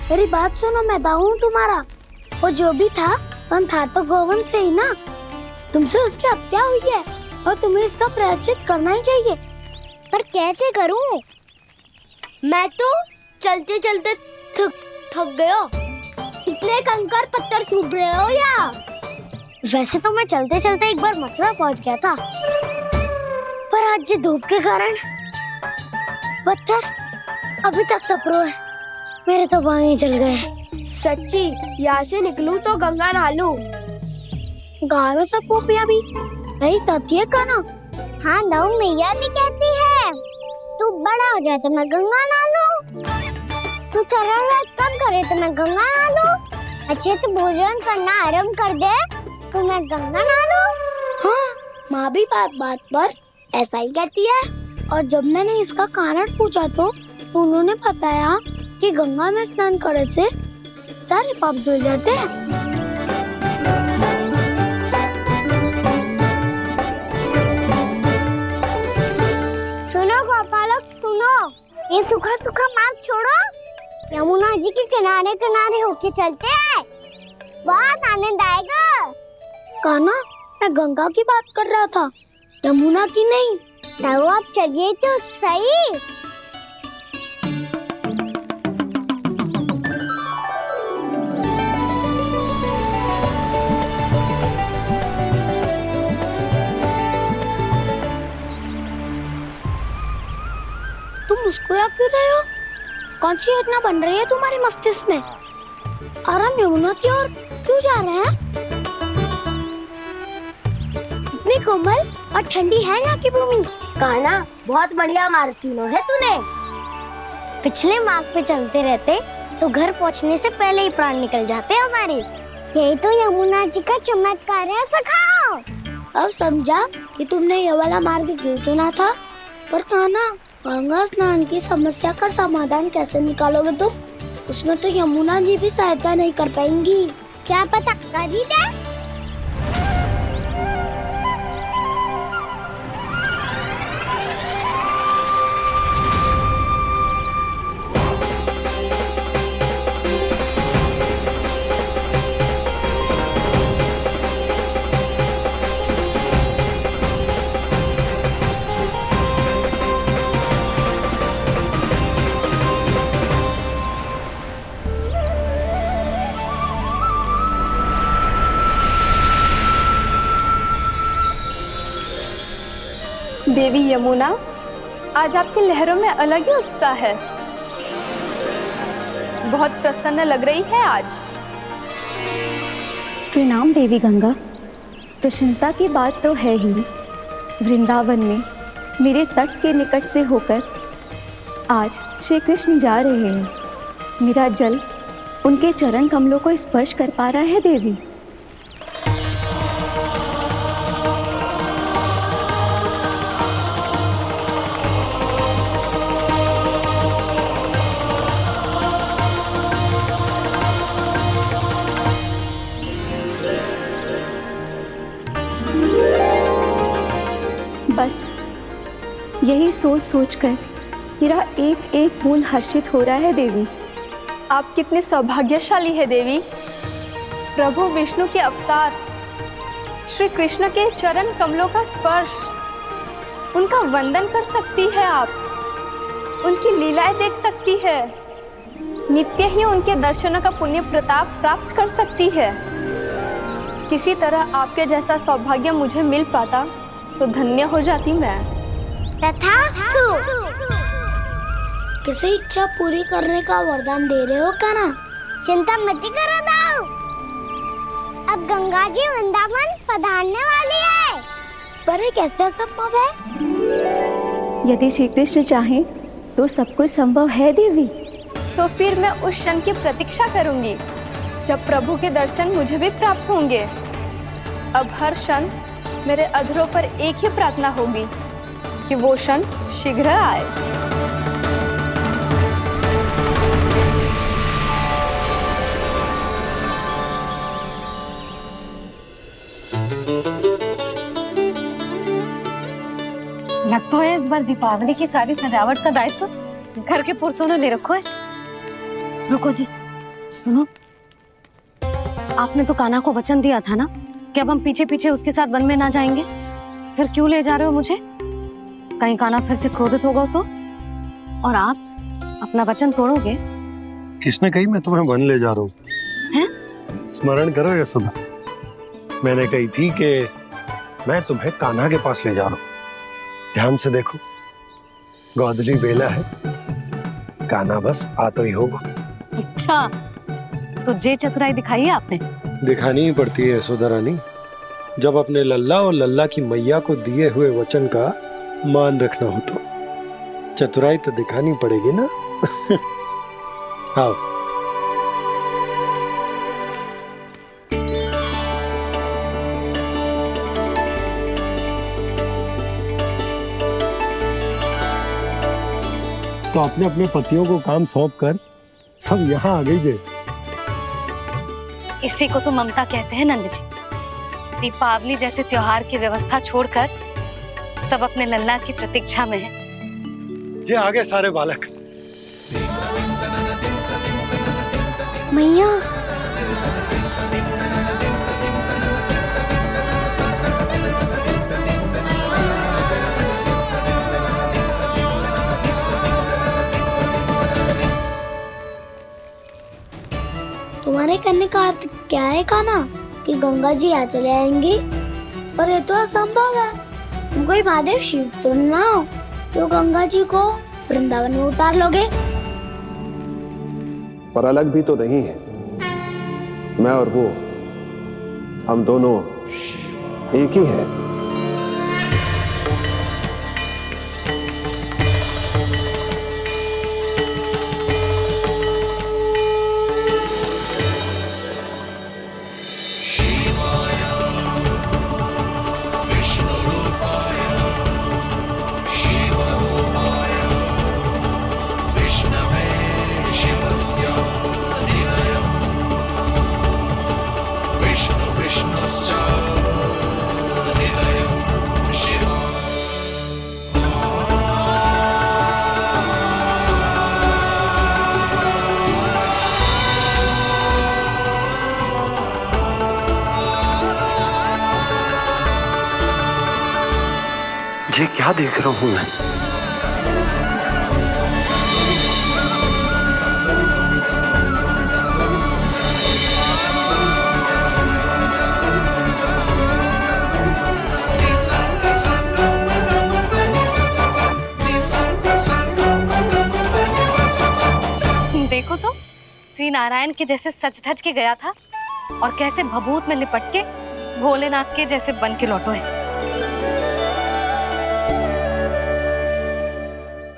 मेरी बात सुनो, मैं दाऊ हूँ तुम्हारा। वो जो भी था तो गोवन से ही ना। तुमसे उसकी हत्या हुई है और तुम्हें इसका प्रायश्चित करना ही चाहिए। पर कैसे करूं? मैं तो चलते चलते थक गया। इतने कंकर पत्थर सूख रहे हो या? वैसे तो मैं चलते चलते एक बार मथुरा पहुंच गया था, पर आज ये धूप के कारण पत्थर अभी तक तप रहे हैं। मेरे तो पाँव ही जल गए। सच्ची, यहाँ से निकलूं तो गंगा नहा लूं। गाँव में सब पोपिया भी यही कहती है काना। हाँ, दाऊ मैया भी कहती है तू बड़ा हो जाए तो मैं गंगा नहा लूं, तू चरण कम करे तो मैं गंगा नहा लूं, अच्छे से भोजन करना आरंभ कर दे तो मैं गंगा नहा लूं। हाँ, माँ भी बात बात पर ऐसा ही कहती है। और जब मैंने इसका कारण पूछा तो उन्होंने बताया कि गंगा में स्नान करने से सारे पाप धुल जाते हैं। सुनो गोपालक, सुनो, ये सूखा सूखा मार्ग छोड़ो, यमुना जी के किनारे किनारे होके चलते हैं, बहुत आनंद आएगा। काना, मैं गंगा की बात कर रहा था, यमुना की नहीं। तो आप चलिए तो सही। तुम मुस्कुरा क्यों रहे हो? कौन सी योजना बन रही है तुम्हारे मस्तिष्क में? और हम यमुना की ओर क्यों जा रहे हैं? इतनी कोमल और ठंडी है यहाँ की भूमि। कान्हा, बहुत बढ़िया मार्ग चुना है तूने। पिछले मार्ग पे चलते रहते तो घर पहुँचने से पहले ही प्राण निकल जाते हमारे। यही तो यमुना जी का चमत्कार है सखाओ। अब समझा कि तुमने ये वाला मार्ग क्यों चुना था। पर कान्हा, गंगा स्नान की समस्या का समाधान कैसे निकालोगे तुम? उसमें तो यमुना जी भी सहायता नहीं कर पाएंगी। क्या पता कर ही दे। देवी यमुना, आज आपकी लहरों में अलग ही उत्साह है। बहुत प्रसन्न लग रही है आज। प्रणाम देवी गंगा। प्रसन्नता की बात तो है ही। वृंदावन में मेरे तट के निकट से होकर आज श्री कृष्ण जा रहे हैं। मेरा जल उनके चरण कमलों को स्पर्श कर पा रहा है देवी। बस यही सोच सोचकर मेरा एक एक फूल हर्षित हो रहा है देवी। आप कितने सौभाग्यशाली है देवी। प्रभु विष्णु के अवतार श्री कृष्ण के चरण कमलों का स्पर्श, उनका वंदन कर सकती है आप, उनकी लीलाएं देख सकती है, नित्य ही उनके दर्शनों का पुण्य प्रताप प्राप्त कर सकती है। किसी तरह आपके जैसा सौभाग्य मुझे मिल पाता तो धन्य हो जाती मैं। तथास्तु। किसी इच्छा पूरी करने का वरदान दे रहे हो कान्हा? चिंता मत करो दाऊ, अब गंगा जी वृंदावन पधारने वाली है। पर ये कैसे संभव है? यदि श्री कृष्ण चाहें तो सब कुछ संभव है देवी। तो फिर मैं उस क्षण की प्रतीक्षा करूंगी जब प्रभु के दर्शन मुझे भी प्राप्त होंगे। अब हर क्षण मेरे अधरों पर एक ही प्रार्थना होगी कि वो क्षण शीघ्र आए। लग तो है इस बार दीपावली की सारी सजावट का दायित्व घर के पुरुषों ने ले रखो है। रुको जी, सुनो, आपने तो कान्हा को वचन दिया था ना कि अब हम पीछे पीछे उसके साथ वन में ना जाएंगे। फिर क्यों ले जा रहे हो मुझे? कहीं कान्हा फिर से क्रोधित होगा तो? और आप अपना वचन तोड़ोगे? किसने कही मैं तुम्हें वन ले जा रहा हूँ? स्मरण करो यशोदा, मैंने कही थी कि मैं तुम्हें कान्हा के पास ले जा रहा हूँ। ध्यान से देखो, गोदली बेला है, कान्हा बस आ तो ही होगा। अच्छा, तो जे चतुराई दिखाई है आपने? दिखानी ही पड़ती है यशोदा रानी, जब अपने लल्ला और लल्ला की मैया को दिए हुए वचन का मान रखना हो तो चतुराई तो दिखानी पड़ेगी ना। आओ। तो अपने अपने पतियों को काम सौंप कर सब यहाँ आ गई थे। इसी को तो ममता कहते हैं नंद जी। दीपावली जैसे त्योहार की व्यवस्था छोड़कर सब अपने लल्ला की प्रतीक्षा में हैं। जे आगे सारे बालक। मैया, तुम्हारे करने का अर्थ क्या है कान्हा? कि गंगा जी आ चले आएंगी? पर ये तो असंभव है। तुम कोई महादेव शिव तो ना हो तो गंगा जी को वृंदावन में उतार लोगे? पर अलग भी तो नहीं है। मैं और वो, हम दोनों एक ही हैं। ये क्या देख रहा हूँ मैं? देखो तो, श्री नारायण के जैसे सच धज के गया था और कैसे भभूत में लिपट के भोलेनाथ के जैसे बन के लौटो है।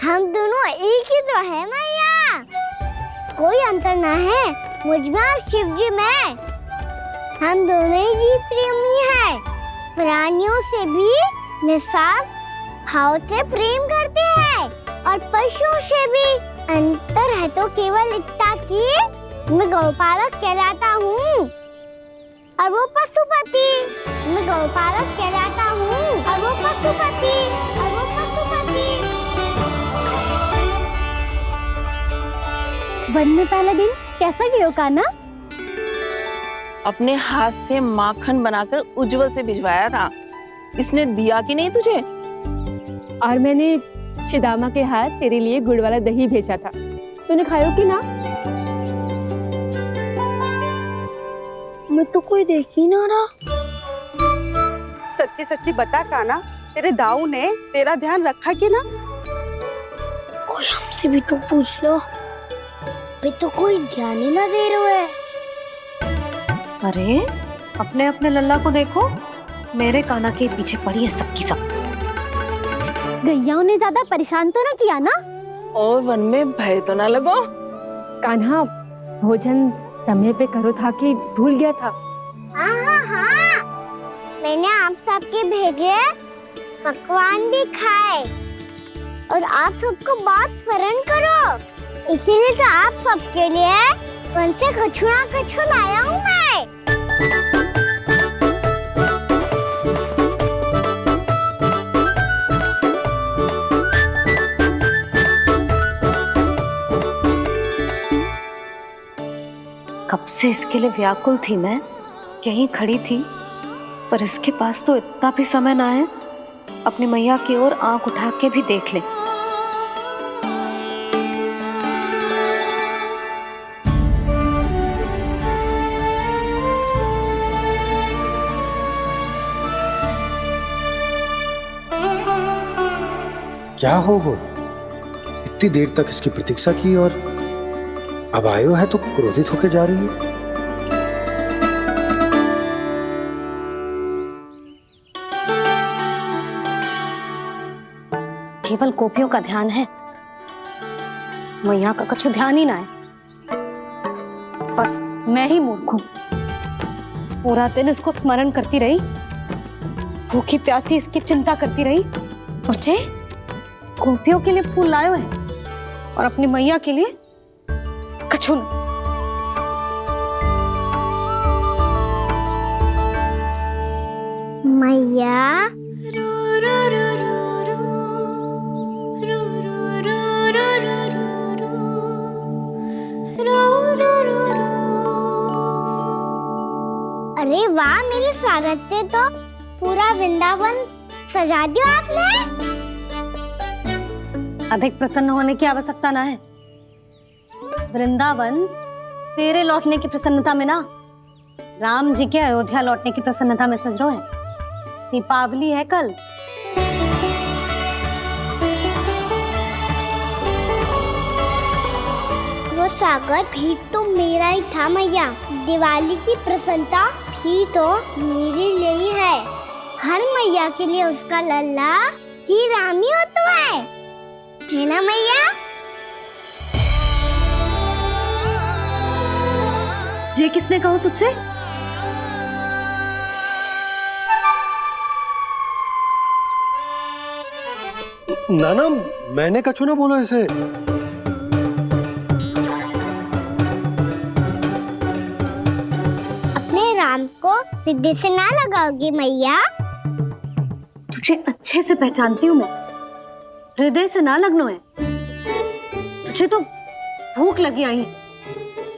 हम दोनों एक ही तो है मैया, कोई अंतर ना है मुझ में और शिव जी में। हम दोनों ही जीव प्रेमी हैं, प्राणियों से भी निस्वार्थ भाव से प्रेम करते हैं और पशुओं से भी। अंतर है तो केवल इतना कि मैं गौपालक कहलाता हूँ और वो पशुपति। मैं गौपालक कहलाता हूँ और वो पशुपति। वन में पहला दिन कैसा गया कान्हा? अपने हाथ से माखन बनाकर उज्जवल से भिजवाया था। इसने दिया कि नहीं तुझे? और मैंने शिदामा के हाथ तेरे लिए गुड़ वाला दही भेजा था, तूने खायो कि ना? मैं तो कोई देख ही ना रहा। सच्ची सच्ची बता कान्हा, तेरे दाऊ ने तेरा ध्यान रखा कि ना? कोई हमसे भी तो पूछ लो, वे तो कोई ध्यान ही ना दे रहे है। अरे अपने अपने लल्ला को देखो, मेरे कान्हा के पीछे पड़ी है सबकी सब। गैयाओं ने ज्यादा परेशान तो ना किया ना? और वन में भय तो ना लगो? कान्हा भोजन समय पे करो था कि भूल गया था? हाँ, मैंने आप सबके भेजे पकवान भी खाए और आप सबको बात स्मरण करो, इसीलिए तो आप सबके लिए वन से कछुआ कछु लाया हूँ मैं। कब से इसके लिए व्याकुल थी मैं, यहीं खड़ी थी, पर इसके पास तो इतना भी समय ना है अपनी मैया की ओर आंख उठा के भी देख ले। क्या हो वो? इतनी देर तक इसकी प्रतीक्षा की और अब आयो है तो क्रोधित होकर जा रही है। केवल गोपियों का ध्यान है, मैया का कुछ ध्यान ही ना है। बस मैं ही मूर्ख हूं, पूरा दिन इसको स्मरण करती रही, भूखी प्यासी इसकी चिंता करती रही, और जे गोपियों के लिए फूल लायो है और अपनी मैया के लिए कछु न। मैया अरे वाह, मेरे स्वागत से तो पूरा वृंदावन सजा दिया आपने। अधिक प्रसन्न होने की आवश्यकता ना है। वृंदावन तेरे लौटने की प्रसन्नता में ना, राम जी के अयोध्या लौटने की प्रसन्नता में सज रहे हैं। दीपावली है कल। वो स्वागत भी तो मेरा ही था मैया। दिवाली की प्रसन्नता भी तो मेरे लिए ही है। हर मैया के लिए उसका लल्ला जी राम ही होता है ना मैया? ये किसने कहा तुझसे? नाना, मैंने कछु ना बोला इसे। अपने राम को हृदय से ना लगाओगी मैया? तुझे अच्छे से पहचानती हूँ मैं, हृदय से ना लगनो है। तुझे तो भूख लगी आई है,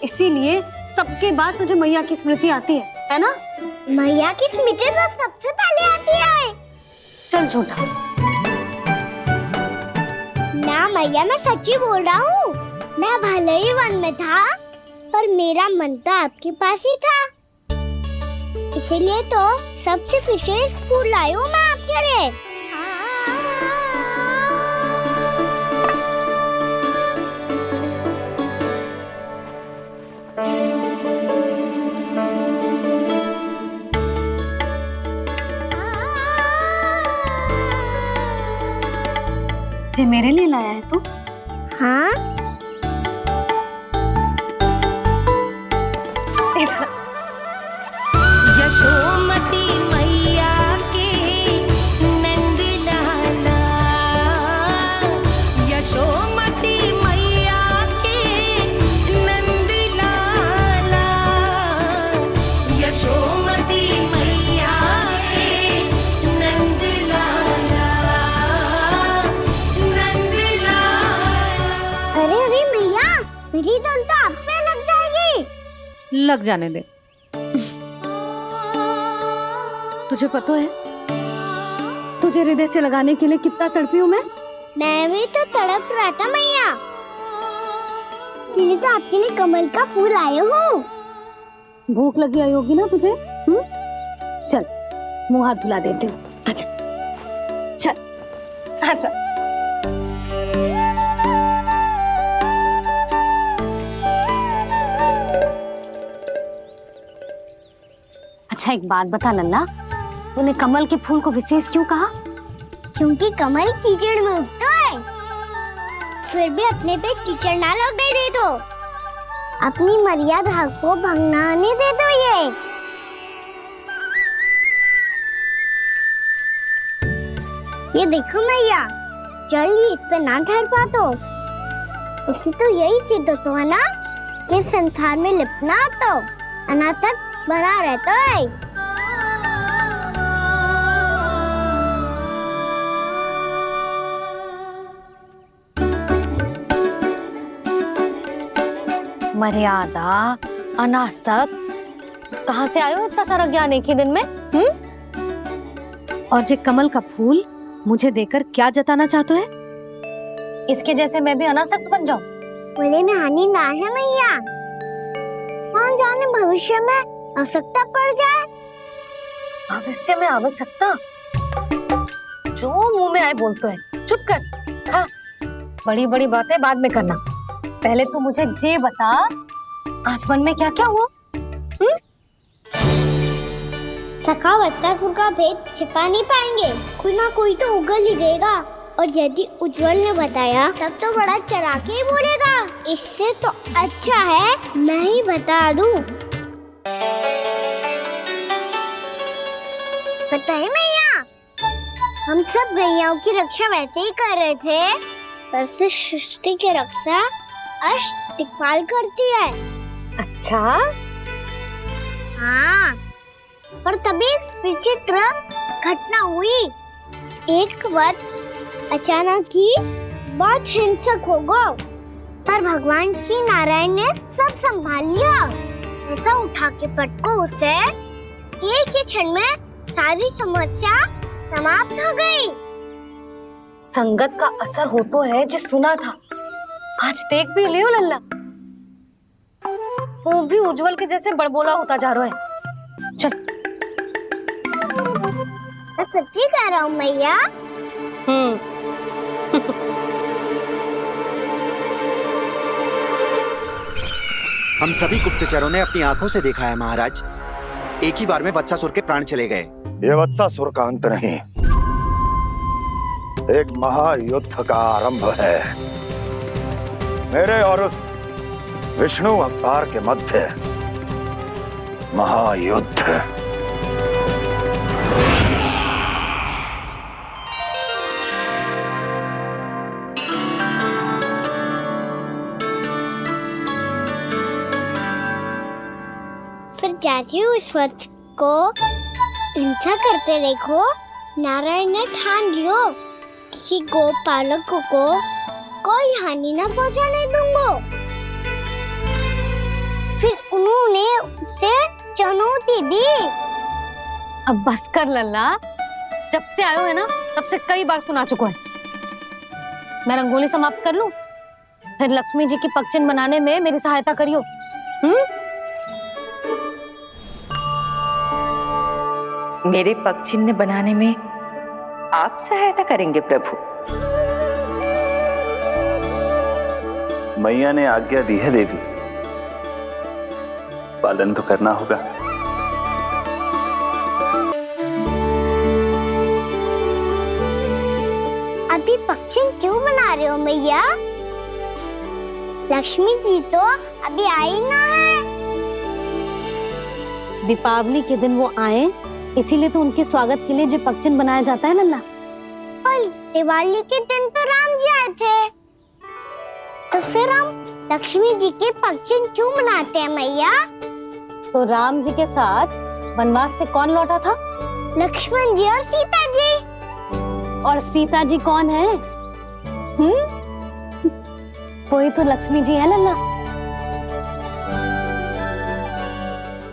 इसीलिए सबके बाद तुझे मैया की स्मृति आती है ना? मैया की स्मृति तो सबसे पहले आती है। चल झूठा। ना मैया, मैं सच्ची बोल रहा हूँ। मैं भले ही वन में था, पर मेरा मन तो आपके पास ही था। इसीलिए तो सबसे विशेष फूल लाई हूँ मैं आपके लिए। ये मेरे लिए लाया है तू? हाँ, यशोमती मैया के नंद लाला, यशोमती मैया के नंद लाला, यशोमती मैया के नंद लाला, नंद लाला। अरे अरे मैया, मेरी धुन तो आप पे लग जाएगी। लग जाने दे। तुझे पता है तुझे हृदय से लगाने के लिए कितना तड़पी हूँ मैं? मैं भी तो तड़प रहा था मैया, इसीलिए तो आपके लिए कमल का फूल आए हूँ। भूख लगी आई होगी ना तुझे? चल मुंह हाथ धुला देती हूँ। आजा, चल आजा। अच्छा एक बात बता लल्ला, तूने कमल के फूल को विशेष क्यों कहा? क्योंकि कमल कीचड़ में उगता है, फिर भी अपने पे कीचड़ ना लगने दे दो। अपनी मर्यादा को भंग ना आने दे दो। ये देखो मैया, जल ही इस पे ना ठहर पा तो इसी तो यही सिद्ध होता है ना कि संसार में लिपना तो अनाथक बना रहता है। मर्यादा, अनासक, कहाँ से आयो इतना सारा ज्ञान एक ही दिन में? और ये कमल का फूल मुझे देकर क्या जताना चाहते है? इसके जैसे मैं भी अनासक्त बन जाऊं? बोले में हानि ना है मैया, कौन जाने भविष्य में आवश्यकता पड़ जाए। भविष्य में आवश्यकता? जो मुंह में आए बोलते हैं, चुप कर। हाँ, बड़ी बड़ी बातें बाद में करना, पहले तू मुझे ये बता आज मन में क्या क्या हुआ? सखा बत्तासुर का भेद छिपा नहीं पाएंगे, कोई ना कोई तो उगल ही देगा। और यदि उज्जवल ने बताया तब तो बड़ा चला के ही बोलेगा। इससे तो अच्छा है मैं ही बता दूं। पता है मैया, हम सब गैयाओं की रक्षा वैसे ही कर रहे थे, पर से सृष्टि की रक्षा अष्टदिक्पाल करती है। अच्छा, हाँ, पर तभी विचित्र घटना हुई। एक वक्त अचानक ही बहुत हिंसक हो गया, पर भगवान श्री नारायण ने सब संभाल लिया। ऐसा उठा के पटको उसे, एक ही क्षण में सारी समस्या समाप्त हो गई। संगत का असर हो तो है जो सुना था, आज देख भी लियो लल्ला, तू भी उज्जवल के जैसे बड़बोला होता जा रहा है। चल। मैं सच्ची कह रहा हूँ मैया। हम सभी गुप्तचरों ने अपनी आंखों से देखा है महाराज, एक ही बार में वत्सासुर के प्राण चले गए। ये वत्सासुर का अंत नहीं, एक महायुद्ध का आरंभ है। मेरे और उस विष्णु अवतार के मध्य महायुद्ध। फिर जैसे ही उस वक्त को हिंसा करते देखो, नारायण ने ठान लियो किसी गोपालक को कोई हानि न पहुंचाने दूंगा। फिर उन्होंने उसे चुनौती दी। अब बस कर लल्ला, जब से आयो है ना तब से कई बार सुना चुका है। मैं रंगोली समाप्त कर लूं, फिर लक्ष्मी जी की पगचिन बनाने में मेरी सहायता करियो। मेरे पगचिन्ह बनाने में आप सहायता करेंगे प्रभु? मैया ने आज्ञा दी है देवी, पालन तो करना होगा। अभी पक्षी क्यों बना रहे हो मैया? लक्ष्मी जी तो अभी आई ना है। दीपावली के दिन वो आए, इसीलिए तो उनके स्वागत के लिए जो पगचिन बनाया जाता है लल्ला। पर दिवाली के दिन तो राम जी आए थे, तो फिर हम लक्ष्मी जी के पगचिन क्यों बनाते हैं मैया? तो राम जी के साथ वनवास से कौन लौटा था? लक्ष्मण जी और सीता जी। और सीता जी कौन है? कोई तो लक्ष्मी जी है लल्ला।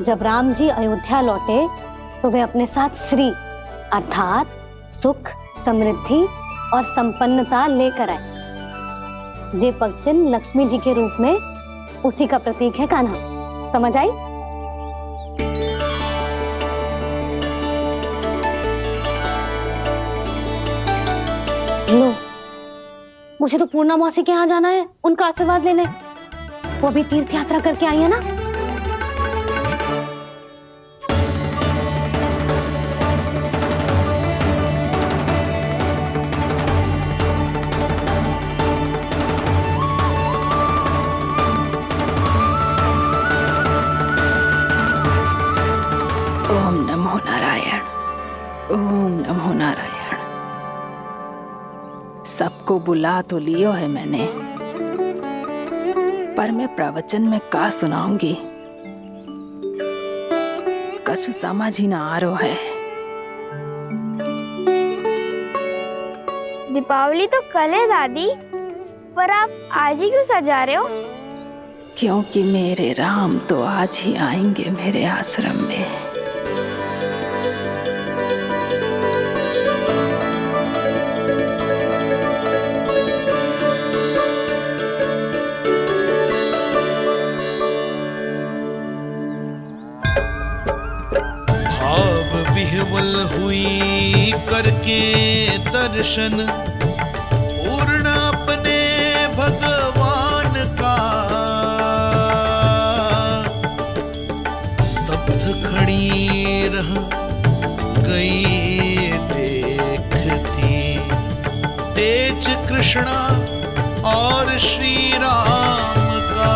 जब राम जी अयोध्या लौटे तो वे अपने साथ श्री अर्थात सुख, समृद्धि और संपन्नता लेकर आए। जे पगचिन लक्ष्मी जी के रूप में उसी का प्रतीक है कान्हा। समझ आई? लो, मुझे तो पूर्णा मौसी के यहाँ जाना है, उनका आशीर्वाद लेने। वो भी तीर्थ यात्रा करके आई है ना। ओम नमो नारायण, ओम नमो नारायण। सबको बुला तो लियो है मैंने, पर मैं प्रवचन में का सुनाऊंगी, कछु समझ ही ना आ रहा है। दीपावली तो कल है दादी, पर आप आज ही क्यों सजा रहे हो? क्योंकि मेरे राम तो आज ही आएंगे मेरे आश्रम में। भाव विह्वल हुई करके दर्शन पूर्ण अपने भगवान का, स्तब्ध खड़ी रह गई देखती तेज कृष्णा और श्री राम का।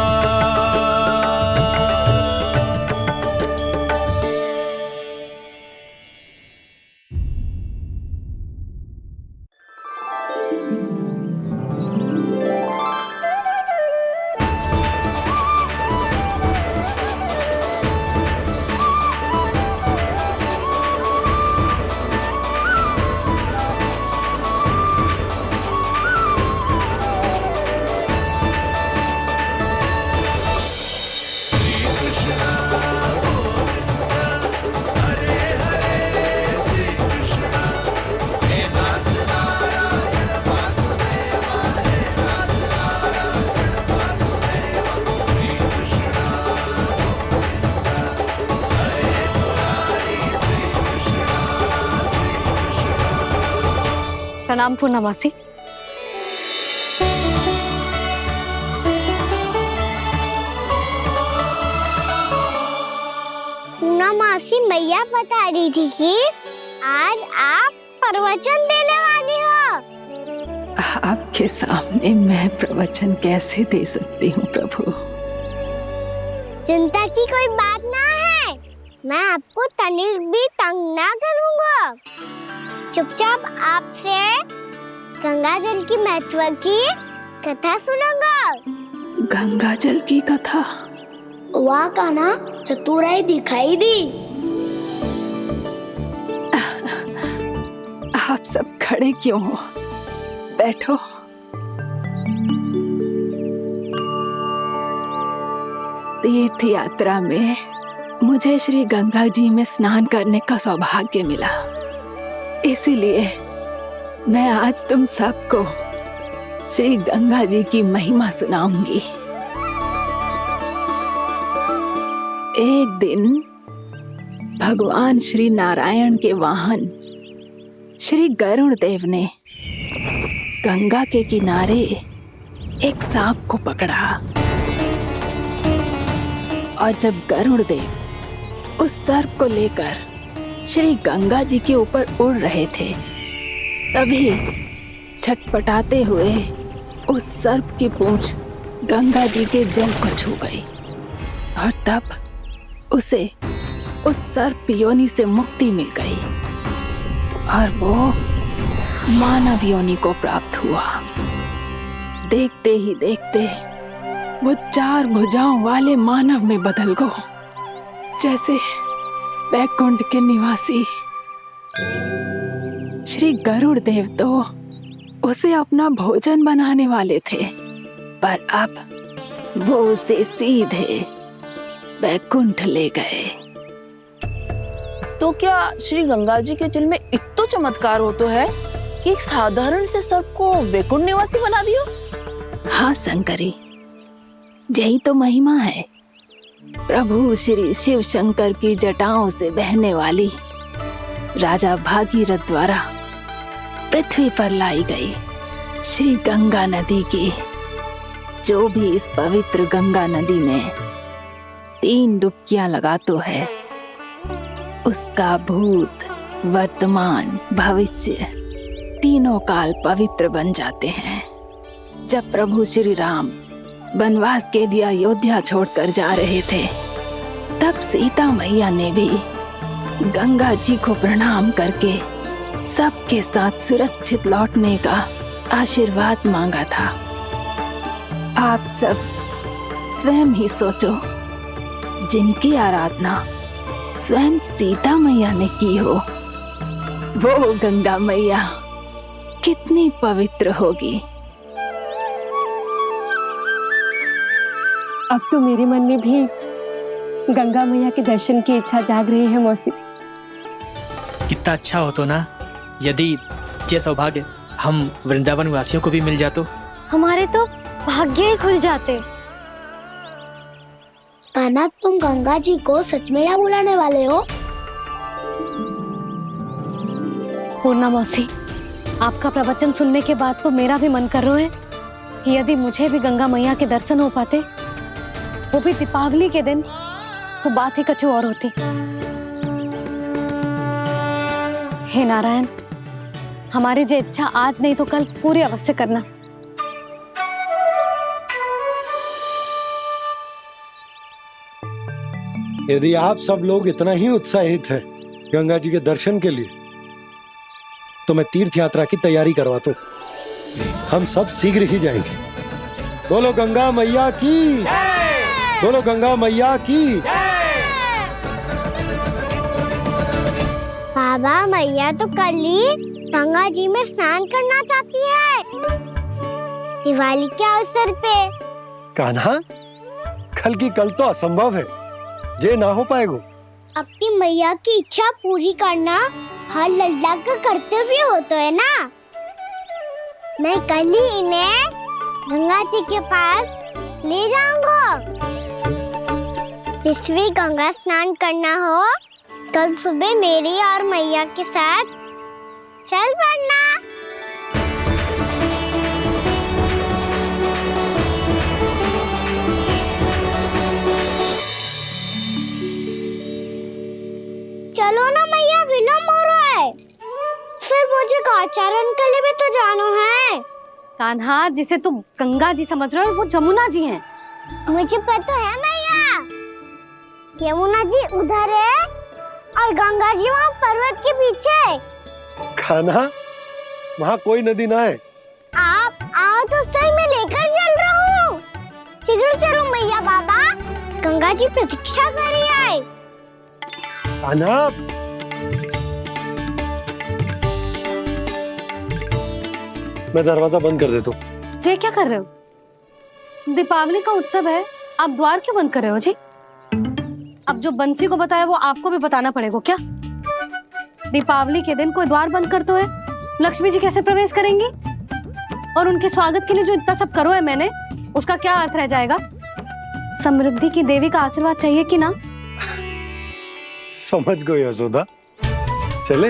प्रणाम पूर्णमासी। पूर्णमासी मैया बता रही थी कि आज आप प्रवचन देने वाली हो। आपके सामने मैं प्रवचन कैसे दे सकती हूँ प्रभु? चिंता की कोई बात ना है, मैं आपको तनिक भी तंग ना करूँगा। चुपचाप आपसे गंगा जल की महत्व की कथा सुनूंगा। गंगा जल की कथा? वाह कान्हा, चतुराई दिखाई दी। आप सब खड़े क्यों हो? बैठो। तीर्थ यात्रा में मुझे श्री गंगा जी में स्नान करने का सौभाग्य मिला, इसीलिए मैं आज तुम सबको श्री गंगा जी की महिमा सुनाऊंगी। एक दिन भगवान श्री नारायण के वाहन श्री गरुड़ देव ने गंगा के किनारे एक सांप को पकड़ा, और जब गरुड़ देव उस सर्प को लेकर श्री गंगा जी के ऊपर उड़ रहे थे, तभी छटपटाते हुए उस सर्प की पूंछ गंगा जी के जल को छू गई, और तब उसे उस सर्प योनि से मुक्ति मिल गई और वो मानव योनि को प्राप्त हुआ। देखते ही देखते वो 4 भुजाओं वाले मानव में बदल गो, जैसे वैकुंठ के निवासी। श्री गरुड़ देव तो उसे अपना भोजन बनाने वाले थे, पर अब वो उसे सीधे वैकुंठ ले गए। तो क्या श्री गंगा जी के जल में इतना चमत्कार हो तो है कि एक साधारण से सर्प को वैकुंठ निवासी बना दियो? हाँ शंकरी, यही तो महिमा है। प्रभु श्री शिव शंकर की जटाओं से बहने वाली राजा भागीरथ द्वारा पृथ्वी पर लाई गई श्री गंगा नदी की, जो भी इस पवित्र गंगा नदी में 3 डुबकियां लगातो है, उसका भूत, वर्तमान, भविष्य तीनों काल पवित्र बन जाते हैं। जब प्रभु श्री राम वनवास के लिए अयोध्या छोड़कर जा रहे थे, तब सीता मैया ने भी गंगा जी को प्रणाम करके सबके साथ सुरक्षित लौटने का आशीर्वाद मांगा था। आप सब स्वयं ही सोचो, जिनकी आराधना स्वयं सीता मैया ने की हो, वो गंगा मैया कितनी पवित्र होगी। अब तो मेरे मन में भी गंगा मैया के दर्शन की इच्छा जाग रही है मौसी। कितना अच्छा हो तो ना यदि ये सौभाग्य हम वृंदावन वासियों को भी मिल जातो। हमारे तो भाग्य ही खुल जाते। कान्हा, तुम गंगा जी को सच में यहाँ बुलाने वाले हो? पूर्णा मौसी, आपका प्रवचन सुनने के बाद तो मेरा भी मन कर रहा है कि यदि मुझे भी गंगा मैया के दर्शन हो पाते, वो भी दीपावली के दिन, तो बात ही कुछ और होती। हे नारायण, हमारी जो इच्छा आज नहीं तो कल पूरी अवश्य करना। यदि आप सब लोग इतना ही उत्साहित हैं गंगा जी के दर्शन के लिए, तो मैं तीर्थ यात्रा की तैयारी करवाता हूँ। हम सब शीघ्र ही जाएंगे। बोलो गंगा मैया की, बोलो गंगा मैया की। बाबा, मैया तो कल ही गंगा जी में स्नान करना चाहती है, दिवाली के अवसर पे। कान्हा, कल की कल तो असंभव है, जे ना हो पाएगा। अपनी मैया की इच्छा पूरी करना हर लल्ला का कर्तव्य होता है ना। मैं कल ही इन्हें गंगा जी के पास ले जाऊंगा। जिस भी गंगा स्नान करना हो, कल सुबह मेरी और मैया के साथ चल पड़ना। चलो ना मैया, विलम्ब हो रहा है। फिर मुझे काचारण के लिए भी तो जाना है। कान्हा, जिसे तू गंगा जी समझ रहे हो, वो जमुना जी हैं। मुझे पता है मैया, यमुना जी उधर है और गंगा जी वहाँ पर्वत के पीछे। कान्हा, वहाँ कोई नदी ना है। आप आओ तो सही, मैं लेकर चल रहा हूँ। शीघ्र चलो मैया। बाबा, गंगा जी प्रतीक्षा कर रही है। कान्हा, मैं दरवाजा बंद कर देता हूँ। जी क्या कर रहे हो? दीपावली का उत्सव है, आप द्वार क्यों बंद कर रहे हो जी? अब जो बंसी को बताया वो आपको भी बताना पड़ेगा क्या? दीपावली के दिन कोई द्वार बंद कर तो है, लक्ष्मी जी कैसे प्रवेश करेंगी? और उनके स्वागत के लिए जो इतना सब करो है मैंने, उसका क्या अर्थ रह जाएगा? समृद्धि की देवी का आशीर्वाद चाहिए कि ना? समझ गई यशोदा, चले।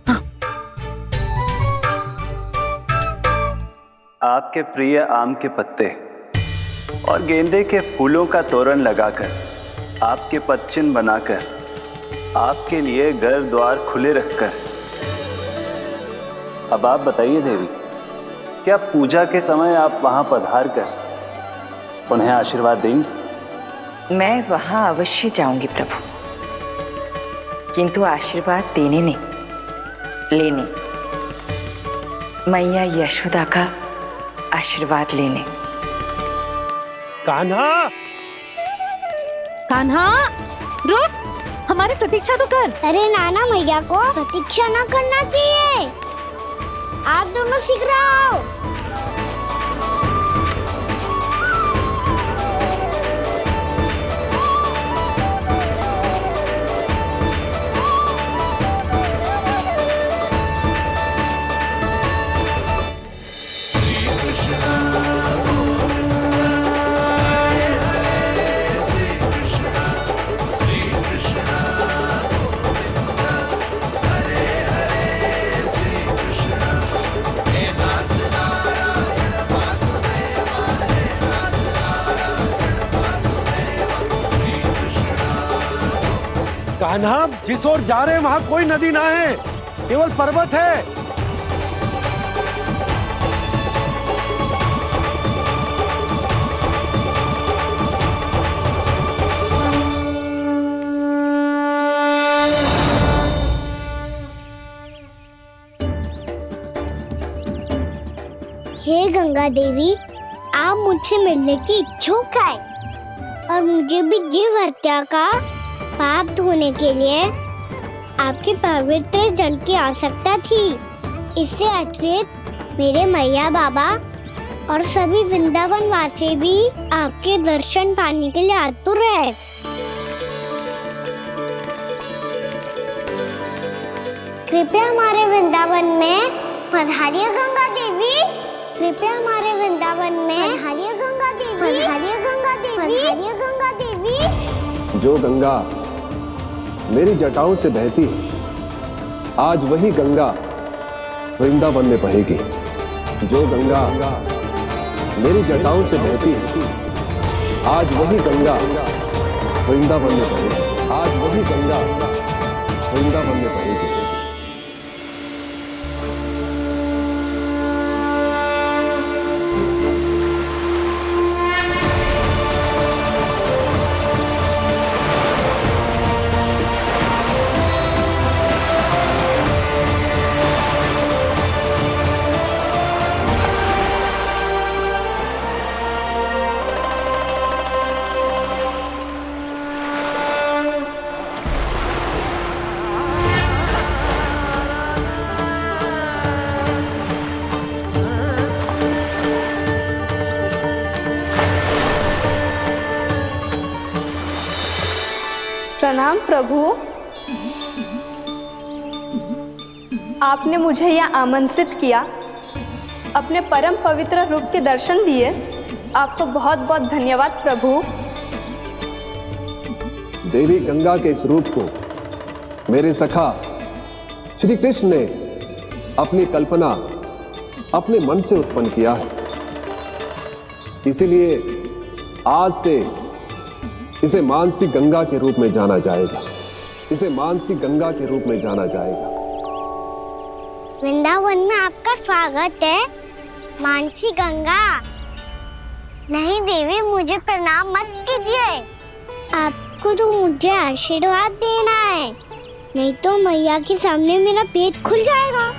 हाँ। आपके प्रिय आम के पत्ते और गेंदे के फूलों का तोरण लगाकर, आपके पदचिन्ह बनाकर, आपके लिए घर द्वार खुले रखकर, अब आप बताइए देवी, क्या पूजा के समय आप वहां पधार कर उन्हें आशीर्वाद देंगी? मैं वहां अवश्य जाऊंगी प्रभु, किंतु आशीर्वाद देने नहीं, लेने, मैया यशोदा का आशीर्वाद लेने। कान्हा, कान्हा, रुक, हमारी प्रतीक्षा तो कर। अरे नाना, मैया को प्रतीक्षा ना करना चाहिए। आप दोनों शीघ्र आओ। कान्हा, जिस ओर जा रहे हैं वहां कोई नदी ना है, केवल पर्वत है। हे गंगा देवी, आप मुझसे मिलने की इच्छुक है और मुझे भी जीव हत्या का पाप धोने के लिए आपके पवित्र जल की आवश्यकता थी। इससे अतिरिक्त मेरे मैया बाबा और सभी वृंदावन वासी भी आपके दर्शन पाने के लिए आतुर है। कृपया हमारे वृंदावन में पधारिए गंगा देवी। कृपया हमारे वृंदावन में पधारिए गंगा देवी। पधारिए गंगा देवी। पधारिए गंगा देवी। जो गंगा मेरी जटाओं से बहती है, आज वही गंगा वृंदावन में बहेगी। जो गंगा मेरी जटाओं से बहती है, आज वही गंगा वृंदावन में बहेगी। आज वही गंगा वृंदावन में बहेगी। प्रणाम प्रभु। आपने मुझे यह आमंत्रित किया, अपने परम पवित्र रूप के दर्शन दिए। आपको बहुत बहुत धन्यवाद प्रभु। देवी गंगा के इस रूप को मेरे सखा श्री कृष्ण ने अपनी कल्पना अपने मन से उत्पन्न किया है। इसीलिए आज से इसे मानसी गंगा के रूप में जाना जाएगा। इसे मानसी गंगा के रूप में जाना जाएगा। वृंदावन में आपका स्वागत है मानसी गंगा। नहीं देवी, मुझे प्रणाम मत कीजिए। आपको तो मुझे आशीर्वाद देना है, नहीं तो मैया के सामने मेरा पेट खुल जाएगा।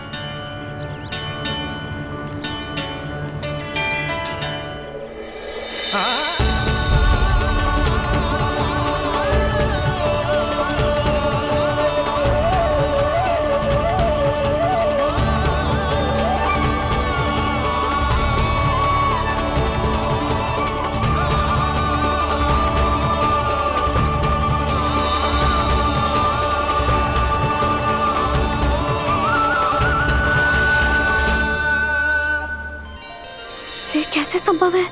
ये कैसे संभव है?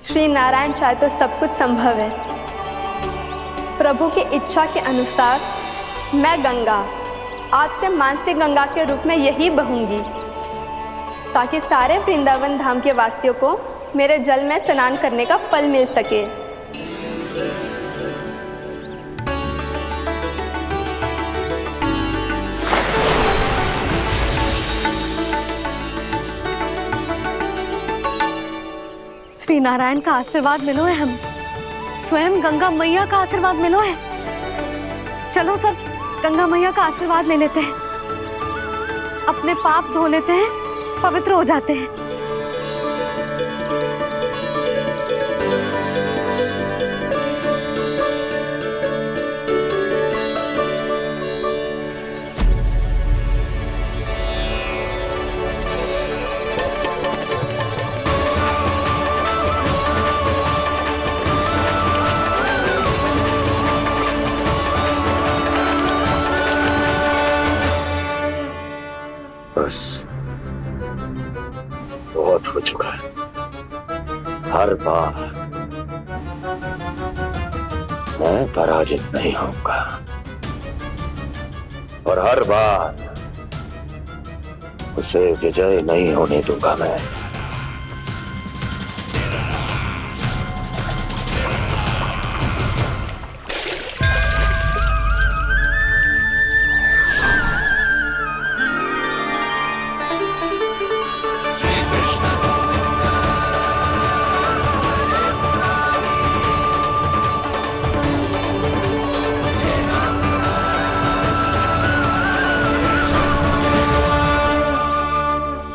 श्री नारायण चाहे तो सब कुछ संभव है। प्रभु की इच्छा के अनुसार मैं गंगा आज से मानसी गंगा के रूप में यही बहूंगी, ताकि सारे वृंदावन धाम के वासियों को मेरे जल में स्नान करने का फल मिल सके। श्री नारायण का आशीर्वाद मिलो है, हम स्वयं गंगा मैया का आशीर्वाद मिलो है। चलो सब गंगा मैया का आशीर्वाद ले लेते हैं, अपने पाप धो लेते हैं, पवित्र हो जाते हैं। बस बहुत हो चुका है। हर बार मैं पराजित नहीं होऊंगा और हर बार उसे विजय नहीं होने दूंगा मैं।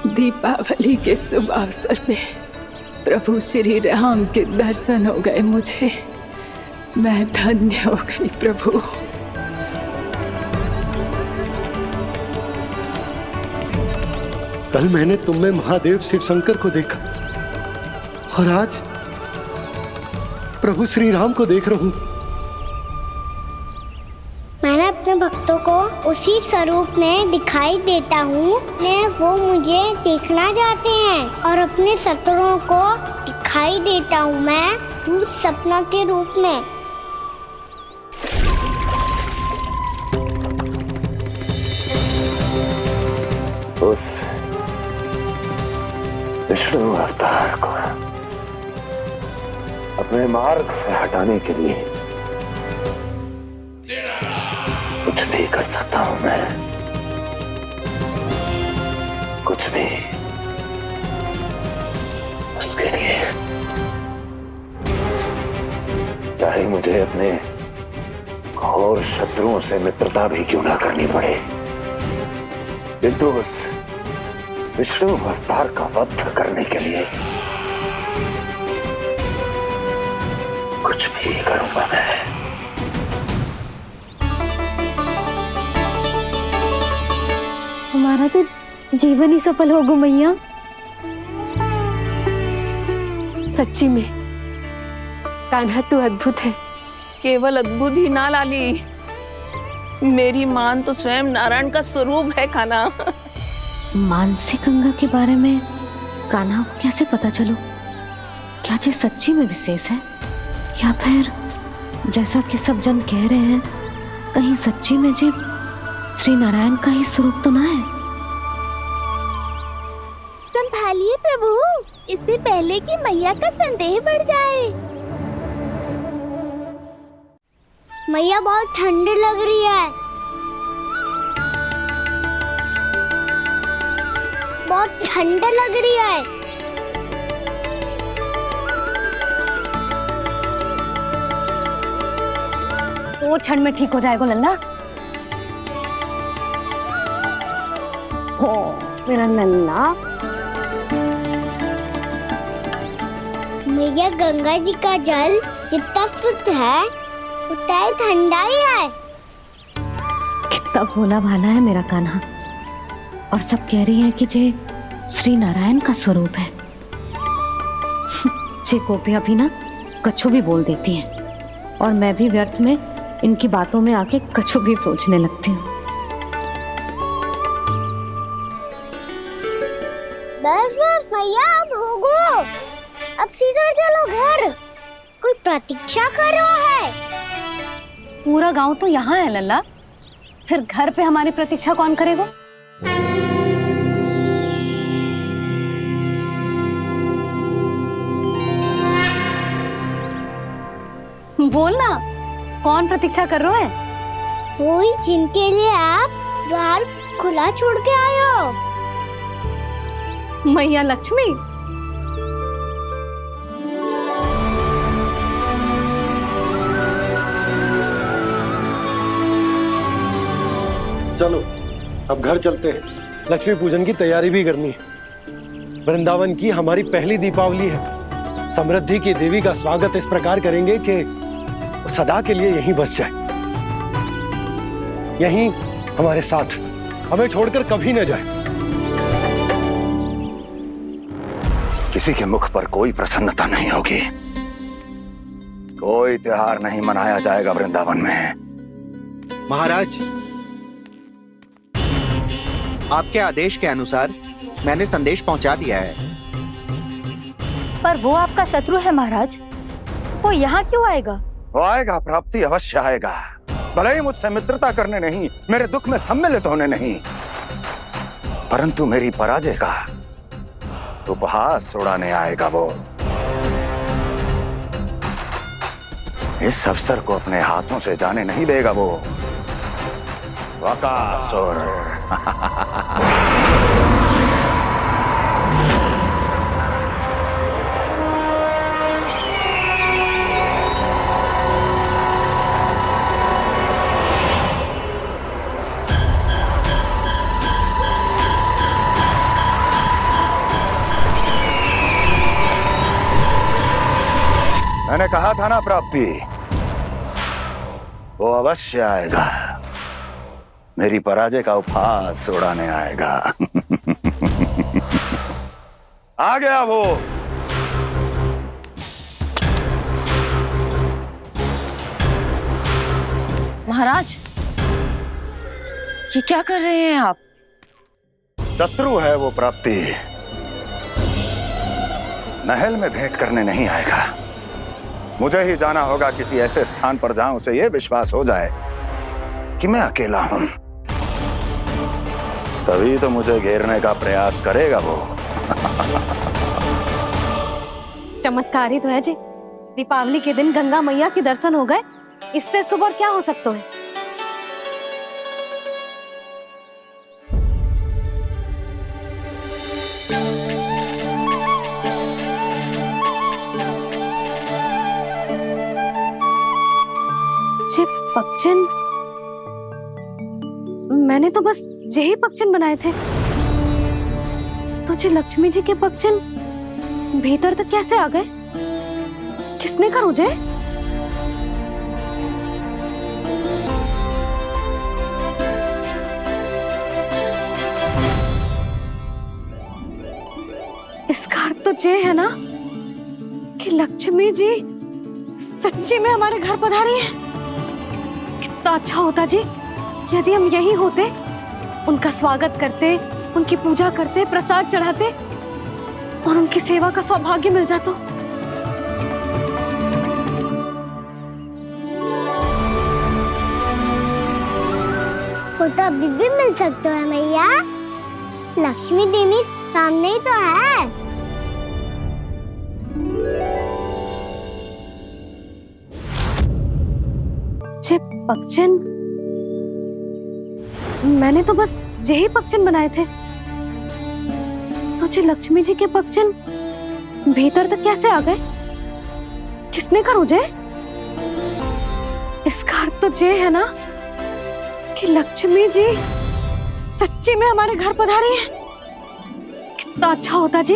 दीपावली के शुभ अवसर पे प्रभु श्री राम के दर्शन हो गए मुझे। मैं धन्य हो गई प्रभु। कल मैंने तुम में महादेव शिव शंकर को देखा। और आज प्रभु श्री राम को देख रहा हूं। मैंने अपने भक्तों को उसी स्वरूप में दिखाई देता हूँ वो मुझे देखना चाहते हैं, और अपने शत्रुओं को दिखाई देता हूँ मैं भूत सपना के रूप में। उस विष्णु अवतार को अपने मार्ग से हटाने के लिए कुछ भी कर सकता हूं मैं, कुछ भी। उसके लिए चाहे मुझे अपने घोर शत्रुओं से मित्रता भी क्यों ना करनी पड़े, किंतु उस विष्णु अवतार का वध करने के लिए कुछ भी करूंगा मैं। हमारा तो जीवन ही सफल होगा मैया। सच्ची में कान्हा तू अद्भुत है। केवल अद्भुत ही ना लाली, मेरी मान तो स्वयं नारायण का स्वरूप है कान्हा। मानसी गंगा के बारे में कान्हा को कैसे पता चलो? क्या ये सच्ची में विशेष है, या फिर जैसा कि सब जन कह रहे हैं, कहीं सच्ची में जी श्री नारायण का ही स्वरूप तो ना है? संभालिए प्रभु, इससे पहले कि मैया का संदेह बढ़ जाए। मैया बहुत ठंडी लग रही है, बहुत ठंडा लग रही है। वो क्षण में ठीक हो जाएगा लल्ला। हो मेरा लल्ला। मैया गंगा जी का जल जितना शुद्ध है उतना ही ठंडा ही है। कितना भोला भाला है मेरा कान्हा, और सब कह रही हैं कि ये श्री नारायण का स्वरूप है। ये गोपियां भी ना कछु भी बोल देती हैं, और मैं भी व्यर्थ में इनकी बातों में आके कछु भी सोचने लगती हूँ। बस बस मैया, अब होगो, अब सीधा चलो घर। कोई प्रतीक्षा कर रहा है। पूरा गांव तो यहाँ है लल्ला, फिर घर पे हमारी प्रतीक्षा कौन करेगा? बोल ना, कौन प्रतीक्षा कर रहा है? वही जिनके लिए आप द्वार खुला छोड़ के आए हो। मैया लक्ष्मी। चलो अब घर चलते हैं, लक्ष्मी पूजन की तैयारी भी करनी है। वृंदावन की हमारी पहली दीपावली है। समृद्धि की देवी का स्वागत इस प्रकार करेंगे कि वो सदा के लिए यहीं बस जाए, यहीं हमारे साथ, हमें छोड़कर कभी न जाए। किसी के मुख पर कोई प्रसन्नता नहीं होगी, कोई त्योहार नहीं मनाया जाएगा वृंदावन में। महाराज, आपके आदेश के अनुसार मैंने संदेश पहुंचा दिया है। पर वो आपका शत्रु है महाराज, वो यहाँ क्यों आएगा? वो आएगा, प्राप्ति अवश्य आएगा। भले ही मुझसे मित्रता करने नहीं, मेरे दुख में सम्मिलित होने नहीं, परंतु मेरी पराजय का उपहास उड़ाने आएगा वो। इस अवसर को अपने हाथों से जाने नहीं देगा वो। वकासुर। मैंने कहा था ना प्राप्ति, वो अवश्य आएगा, मेरी पराजय का उपहास उड़ाने आएगा। आ गया वो। महाराज, ये क्या कर रहे हैं आप? शत्रु है वो प्राप्ति, महल में भेंट करने नहीं आएगा। मुझे ही जाना होगा किसी ऐसे स्थान पर जहां उसे यह विश्वास हो जाए कि मैं अकेला हूं, तभी तो मुझे घेरने का प्रयास करेगा वो। चमत्कार ही तो है जी, दीपावली के दिन गंगा मैया के दर्शन हो गए, इससे शुभ और क्या हो सकता है। जे पक्षन, मैंने तो बस यही पक्षन बनाए थे, तो जे लक्ष्मी जी के पक्षन भीतर तक कैसे आ गए? किसने करो जे? इसका अर्थ तो ये है ना कि लक्ष्मी जी सच्ची में हमारे घर पधारी है। कितना अच्छा होता जी यदि हम यही होते, उनका स्वागत करते, उनकी पूजा करते, प्रसाद चढ़ाते और उनकी सेवा का सौभाग्य मिल जाता। वो तो अभी भी मिल सकते हैं मैया, लक्ष्मी देवी सामने ही तो है। जे पक्षन, मैंने तो बस यही पक्षन बनाए थे, तो जे लक्ष्मी जी के पक्षन भीतर तक कैसे आ गए? किसने करो जे? इसका अर्थ तो ये है ना कि लक्ष्मी जी सच्ची में हमारे घर पधारी है। कितना अच्छा होता जी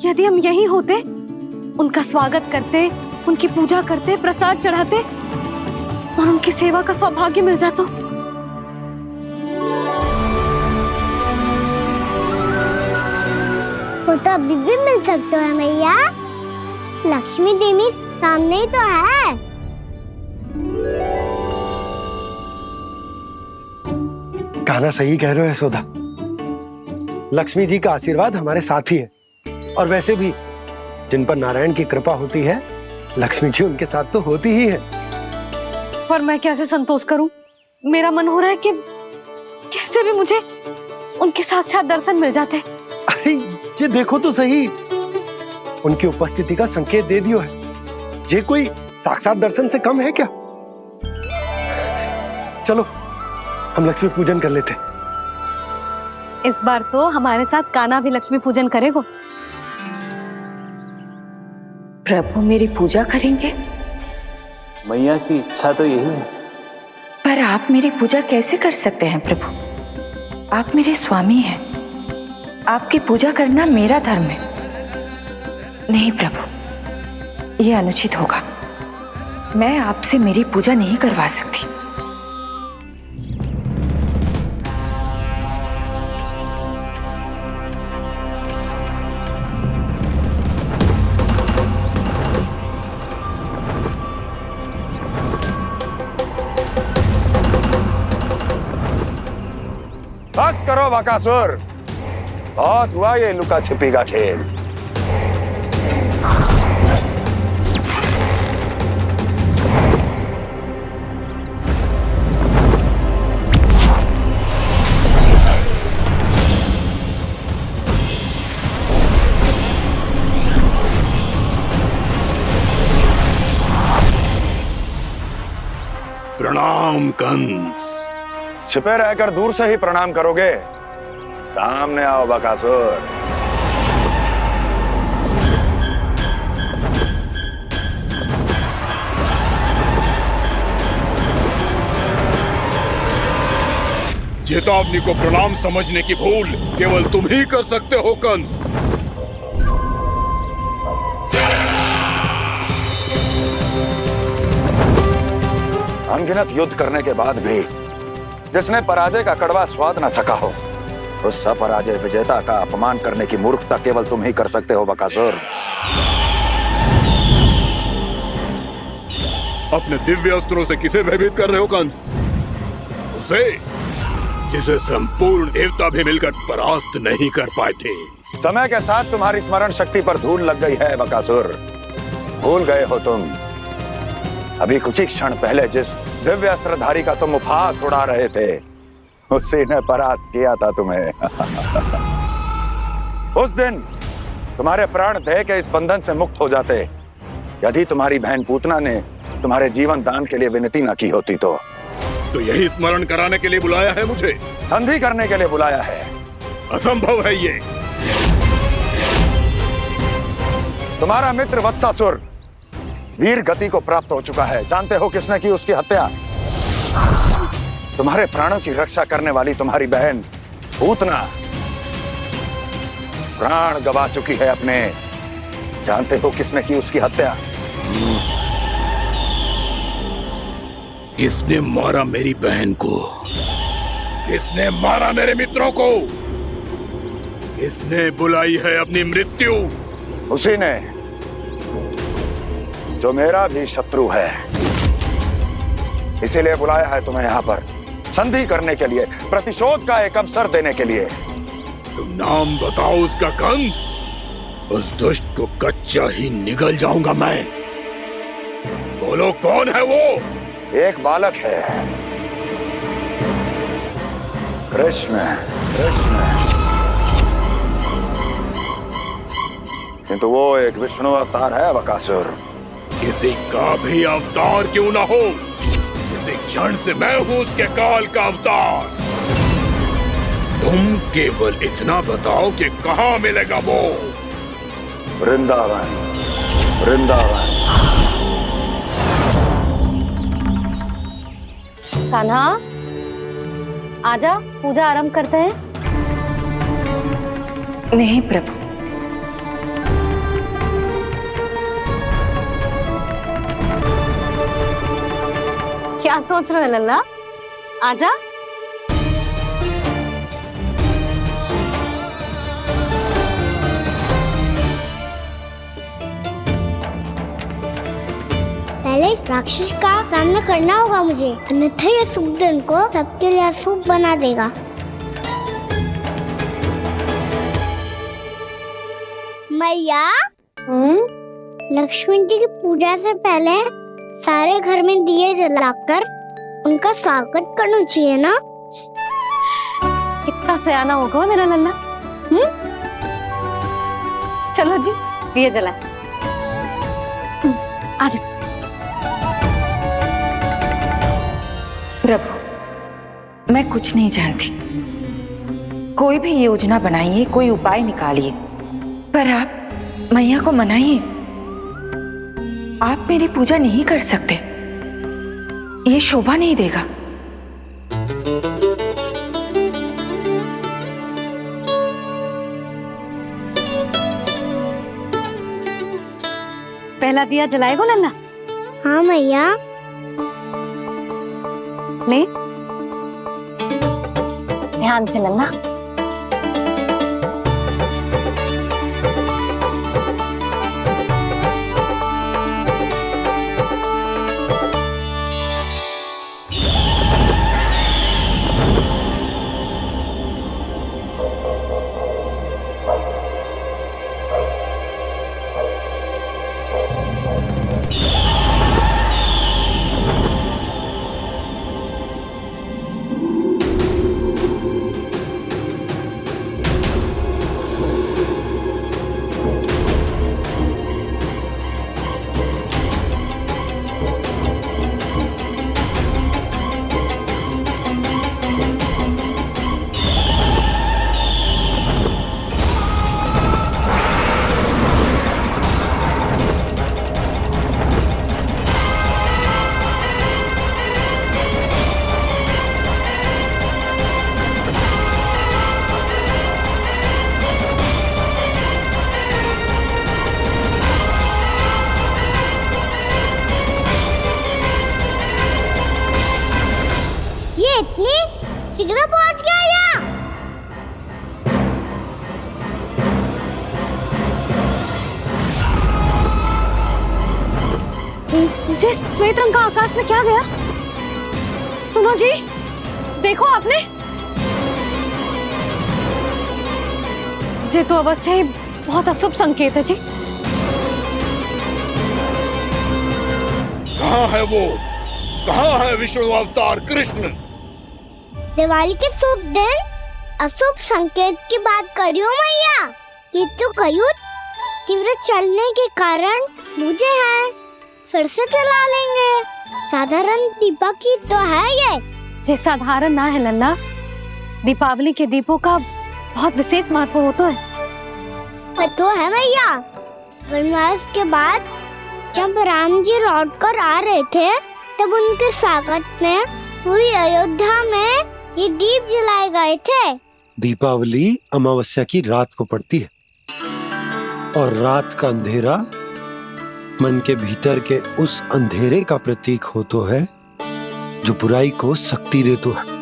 यदि हम यही होते, उनका स्वागत करते, उनकी पूजा करते, प्रसाद चढ़ाते और उनकी सेवा का सौभाग्य मिल जाता। वो तो अभी भी मिल सकते हैं मैया, लक्ष्मी देवी सामने ही तो है। कान्हा सही कह रहे हो यशोदा, लक्ष्मी जी का आशीर्वाद हमारे साथ ही है, और वैसे भी जिन पर नारायण की कृपा होती है, लक्ष्मी जी उनके साथ तो होती ही है। पर मैं कैसे संतोष करूं? मेरा मन हो रहा है कि कैसे भी मुझे उनके साक्षात दर्शन मिल जाते। अरे ये देखो तो सही, उनकी उपस्थिति का संकेत दे दियो है। ये कोई साक्षात दर्शन से कम है क्या? चलो हम लक्ष्मी पूजन कर लेते। इस बार तो हमारे साथ कान्हा भी लक्ष्मी पूजन करेगा। प्रभु मेरी पूजा करेंगे? मैया की इच्छा तो यही है। पर आप मेरी पूजा कैसे कर सकते हैं प्रभु? आप मेरे स्वामी हैं, आपकी पूजा करना मेरा धर्म है। नहीं प्रभु, यह अनुचित होगा। मैं आपसे मेरी पूजा नहीं करवा सकती। बस करो बकासुर, बहुत हुआ ये लुका छिपी का खेल। प्रणाम कंस। छिपे रहकर दूर से ही प्रणाम करोगे? सामने आओ बकासुर। चेतावनी को प्रणाम समझने की भूल केवल तुम ही कर सकते हो कंस। अनगिनत युद्ध करने के बाद भी जिसने पराजय का कड़वा स्वाद न चखा हो, उस अपराजय विजेता का अपमान करने की मूर्खता केवल तुम ही कर सकते हो बकासुर। अपने दिव्य अस्त्रों से किसे भयभीत कर रहे हो कंस? उसे जिसे संपूर्ण देवता भी मिलकर परास्त नहीं कर पाए थे। समय के साथ तुम्हारी स्मरण शक्ति पर धूल लग गई है बकासुर। भूल गए हो तुम अभी कुछ ही क्षण पहले जिस दिव्य अस्त्रधारी का तुम उपहास उड़ा रहे थे, उसी ने परास्त किया था तुम्हें। उस दिन तुम्हारे प्राण देह के इस बंधन से मुक्त हो जाते यदि तुम्हारी बहन पूतना ने तुम्हारे जीवन दान के लिए विनती न की होती तो यही स्मरण कराने के लिए बुलाया है मुझे? संधि करने के लिए बुलाया है। असंभव है ये। तुम्हारा मित्र वत्सासुर वीर गति को प्राप्त हो चुका है। जानते हो किसने की उसकी हत्या? तुम्हारे प्राणों की रक्षा करने वाली तुम्हारी बहन पूतना प्राण गवा चुकी है अपने। जानते हो किसने की उसकी हत्या? किसने मारा मेरी बहन को? किसने मारा मेरे मित्रों को? किसने बुलाई है अपनी मृत्यु? उसी ने जो मेरा भी शत्रु है। इसीलिए बुलाया है तुम्हें यहाँ पर संधि करने के लिए, प्रतिशोध का एक अवसर देने के लिए। तुम नाम बताओ उसका कंस। उस दुष्ट को कच्चा ही निगल जाऊंगा मैं। बोलो कौन है वो? एक बालक है, कृष्ण। किंतु वो एक विष्णु अवतार है बकासुर। किसी का भी अवतार क्यों ना हो, इसी क्षण से मैं हूं उसके काल का अवतार। तुम केवल इतना बताओ कि कहां मिलेगा वो? वृंदावन। कान्हा, आजा, पूजा आरंभ करते हैं। नहीं प्रभु, क्या सोच रहे हो लल्ला? आजा। पहले इस राक्षस का सामना करना होगा मुझे, अन्यथा ये शुभ दिन को सबके लिए अशुभ बना देगा। मैया, लक्ष्मी जी की पूजा से पहले सारे घर में दिए जलाकर उनका स्वागत करना चाहिए ना? कितना सयाना होगा मेरा लल्ला। चलो जी, दिए जलाए। आजा। प्रभु, मैं कुछ नहीं जानती। कोई भी योजना बनाइए, कोई उपाय निकालिए, पर आप मैया को मनाइए। आप मेरी पूजा नहीं कर सकते, ये शोभा नहीं देगा। पहला दिया जलाएगो लल्ला? हाँ मैया। ले, ध्यान से लल्ला। इतनी शीघ्र पहुंच गया यहाँ? जिस श्वेत रंग का आकाश में क्या गया? सुनो जी, देखो आपने, ये तो अवश्य ही बहुत अशुभ संकेत है जी। कहाँ है वो? कहाँ है विष्णु अवतार कृष्ण? दिवाली के शुभ दिन अशुभ संकेत की बात करियो मैया। ये तो कयूर तीव्र चलने के कारण मुझे है, फिर से चला लेंगे। साधारण दीपक ही तो है ये साधारण ना है लल्ला, दीपावली के दीपों का बहुत विशेष महत्व होता है। तो है मैया, वनवास के बाद जब राम जी लौटकर आ रहे थे तब उनके स्वागत में पूरी अयोध्या में ये दीप जलाए गए थे। दीपावली अमावस्या की रात को पड़ती है और रात का अंधेरा मन के भीतर के उस अंधेरे का प्रतीक होता है जो बुराई को शक्ति देता है।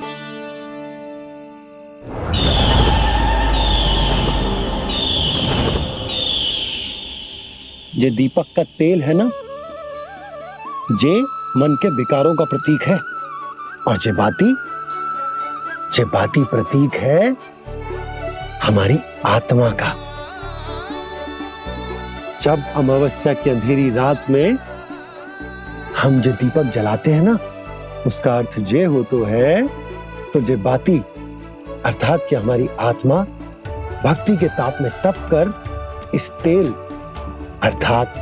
ये दीपक का तेल है ना, जे मन के विकारों का प्रतीक है, और जे बाती प्रतीक है हमारी आत्मा का। जब अमावस्या की अंधेरी रात में हम जो दीपक जलाते हैं ना, उसका अर्थ ये हो तो है, तो जे बाती अर्थात कि हमारी आत्मा भक्ति के ताप में तप कर इस तेल अर्थात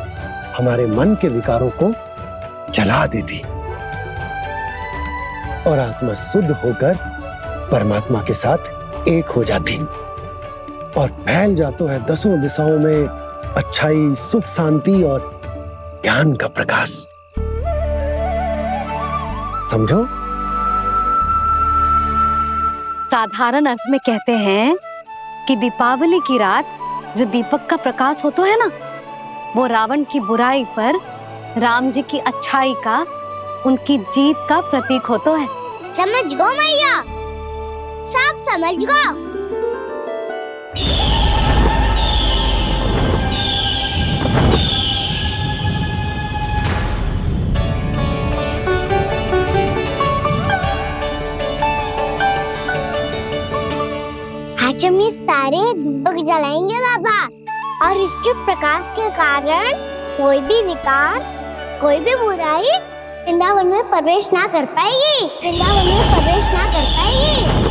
हमारे मन के विकारों को जला देती और आत्मा शुद्ध होकर परमात्मा के साथ एक हो जाती और फैल जाता है दसों दिशाओं में अच्छाई, सुख, शांति और ज्ञान का प्रकाश। समझो? साधारण अर्थ में कहते हैं कि दीपावली की रात जो दीपक का प्रकाश होता है ना, वो रावण की बुराई पर राम जी की अच्छाई का, उनकी जीत का प्रतीक होता है। समझ गो मैया, सब समझ गो। आज हम ये सारे दीपक जलाएंगे बाबा, और इसके प्रकाश के कारण कोई भी विकार, कोई भी बुराई वृंदावन में प्रवेश ना कर पाएगी, वृंदावन में प्रवेश ना कर पाएगी।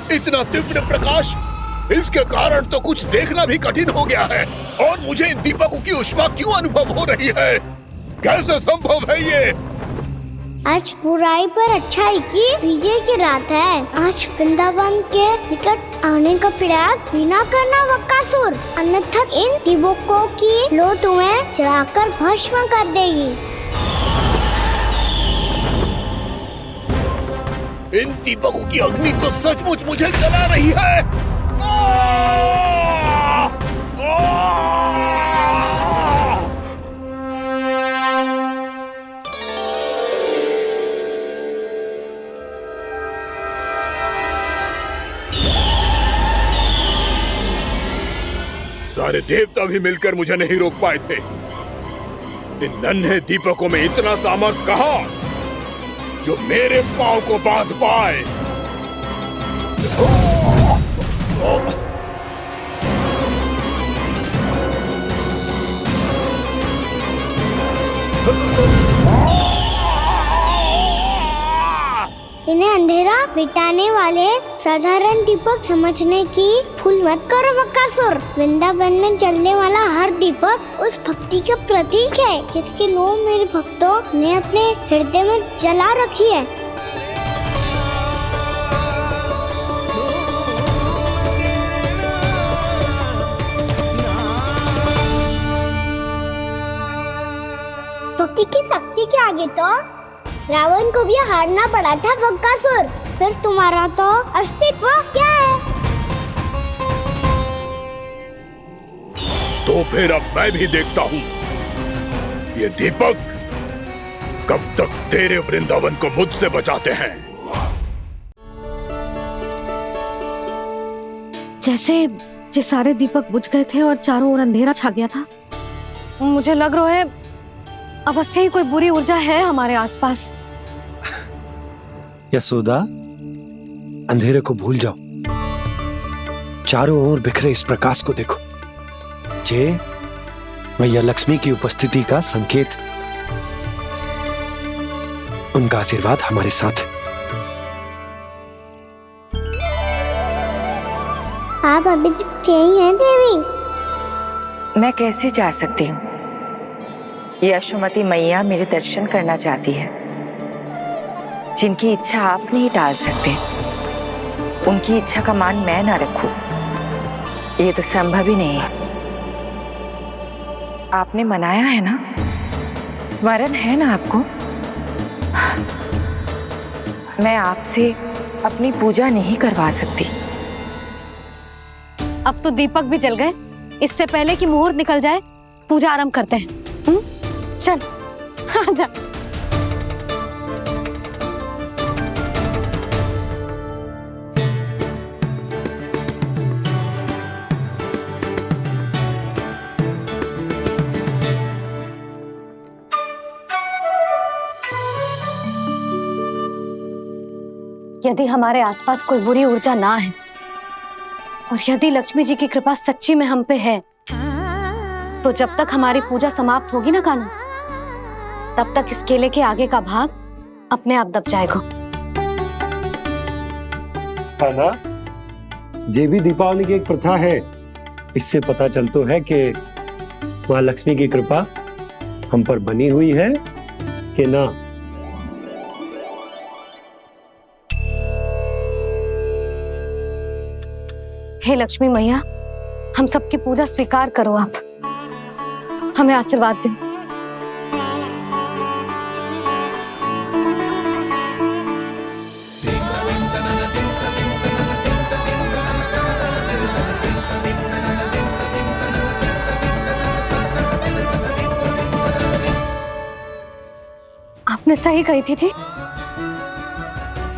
इतना तीव्र प्रकाश, इसके कारण तो कुछ देखना भी कठिन हो गया है। और मुझे इन दीपकों की उष्मा क्यों अनुभव हो रही है? कैसे संभव है ये? आज बुराई पर अच्छाई की विजय की रात है। आज वृंदावन के निकट आने का प्रयास भी ना करना बकासुर, अन्यथा इन दीपकों की लो तुम्हें जलाकर भस्म कर देगी। इन दीपकों की अग्नि तो सचमुच मुझे जला रही है। सारे देवता भी मिलकर मुझे नहीं रोक पाए थे। इन नन्हे दीपकों में इतना सामर्थ कहां जो मेरे पांव को बांध पाए। इन्हें अंधेरा मिटाने वाले साधारण दीपक समझने की भूल मत करो बकासुर। वृंदावन में जलने वाला हर दीपक उस भक्ति का प्रतीक है जिसकी लो मेरे भक्तों ने अपने हृदय में जला रखी है। स्तुति की शक्ति के आगे तो रावण को भी हारना पड़ा था बकासुर। फिर तुम्हारा तो अस्तित्व क्या है? तो फिर अब मैं भी देखता हूँ ये दीपक कब तक तेरे वृंदावन को मुझसे बचाते हैं। जैसे ये सारे दीपक बुझ गए थे और चारों ओर अंधेरा छा गया था, मुझे लग रहा है अवश्य ही कोई बुरी ऊर्जा है हमारे आसपास। यशोदा, अंधेरे को भूल जाओ, चारों ओर बिखरे इस प्रकाश को देखो। ये मैया लक्ष्मी की उपस्थिति का संकेत, उनका आशीर्वाद हमारे साथ है। आप अभी तक यही हैं देवी? मैं कैसे जा सकती हूँ? यशोमती मैया मेरे दर्शन करना चाहती है। जिनकी इच्छा आप नहीं टाल सकते, उनकी इच्छा का मान मैं ना रखूं, ये तो संभव ही नहीं है। आपने मनाया है ना, स्मरण है ना आपको? मैं आपसे अपनी पूजा नहीं करवा सकती। अब तो दीपक भी जल गए, इससे पहले कि मुहूर्त निकल जाए पूजा आरंभ करते हैं। चल आजा। यदि हमारे आसपास कोई बुरी ऊर्जा ना है और यदि लक्ष्मी जी की कृपा सच्ची में हम पे है, तो जब तक हमारी पूजा समाप्त होगी ना कान्हा, तब तक इस केले के आगे का भाग अपने आप दब जाएगा। कान्हा, ये भी दीपावली की एक प्रथा है। इससे पता चलता है कि माँ लक्ष्मी की कृपा हम पर बनी हुई है कि ना। हे लक्ष्मी मैया, हम सबकी पूजा स्वीकार करो, आप हमें आशीर्वाद दो। आपने सही कही थी जी,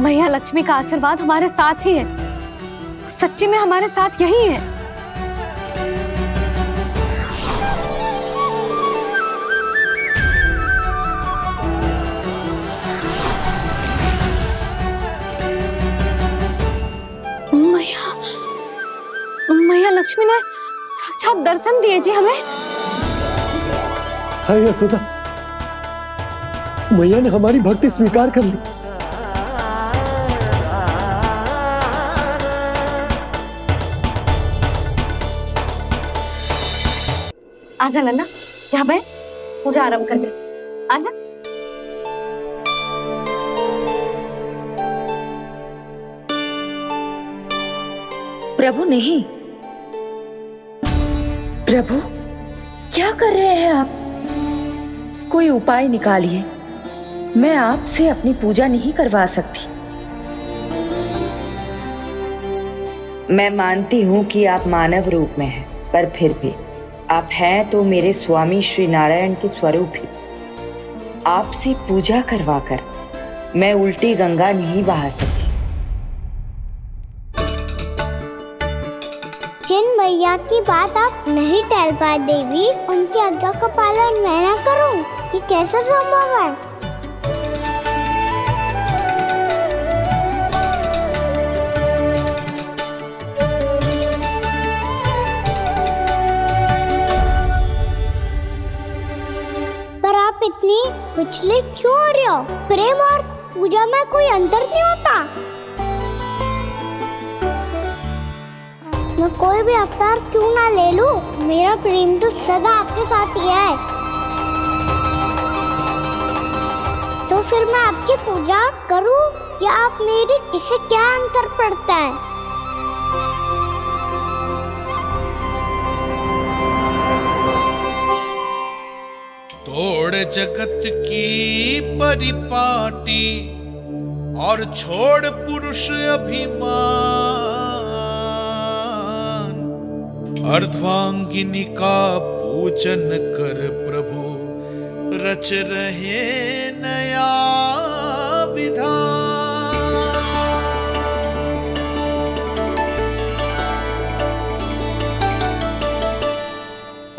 मैया लक्ष्मी का आशीर्वाद हमारे साथ ही है। सच्ची में हमारे साथ यही है। मैया लक्ष्मी ने साक्षात दर्शन दिए जी हमें। हाय यशोदा, मैया ने हमारी भक्ति स्वीकार कर ली। आजा नन्ना, यहाँ बैठ, पूजा आरंभ कर दे। आजा। प्रभु नहीं, प्रभु क्या कर रहे हैं आप? कोई उपाय निकालिए, मैं आपसे अपनी पूजा नहीं करवा सकती। मैं मानती हूँ कि आप मानव रूप में हैं, पर फिर भी आप हैं तो मेरे स्वामी श्री नारायण के स्वरूप ही। आपसे पूजा करवाकर मैं उल्टी गंगा नहीं बहा सकती। जिन मैया की बात आप नहीं टाल पाए देवी, उनकी आज्ञा का पालन मैं ना करूं, ये कैसा संभव है? पर आप इतनी विचलित क्यों हो रहे हो? प्रेम और पूजा में कोई अंतर नहीं होता। मैं कोई भी अवतार क्यों ना ले लूं, मेरा प्रेम तो सदा आपके साथ ही है। तो फिर मैं आपकी पूजा करूं या आप मेरी, इससे क्या अंतर पड़ता है? तोड़ जगत की परिपाटी और छोड़ पुरुष अभिमान, अर्धांगिनी का पूजन कर प्रभु रच रहे नया विधान।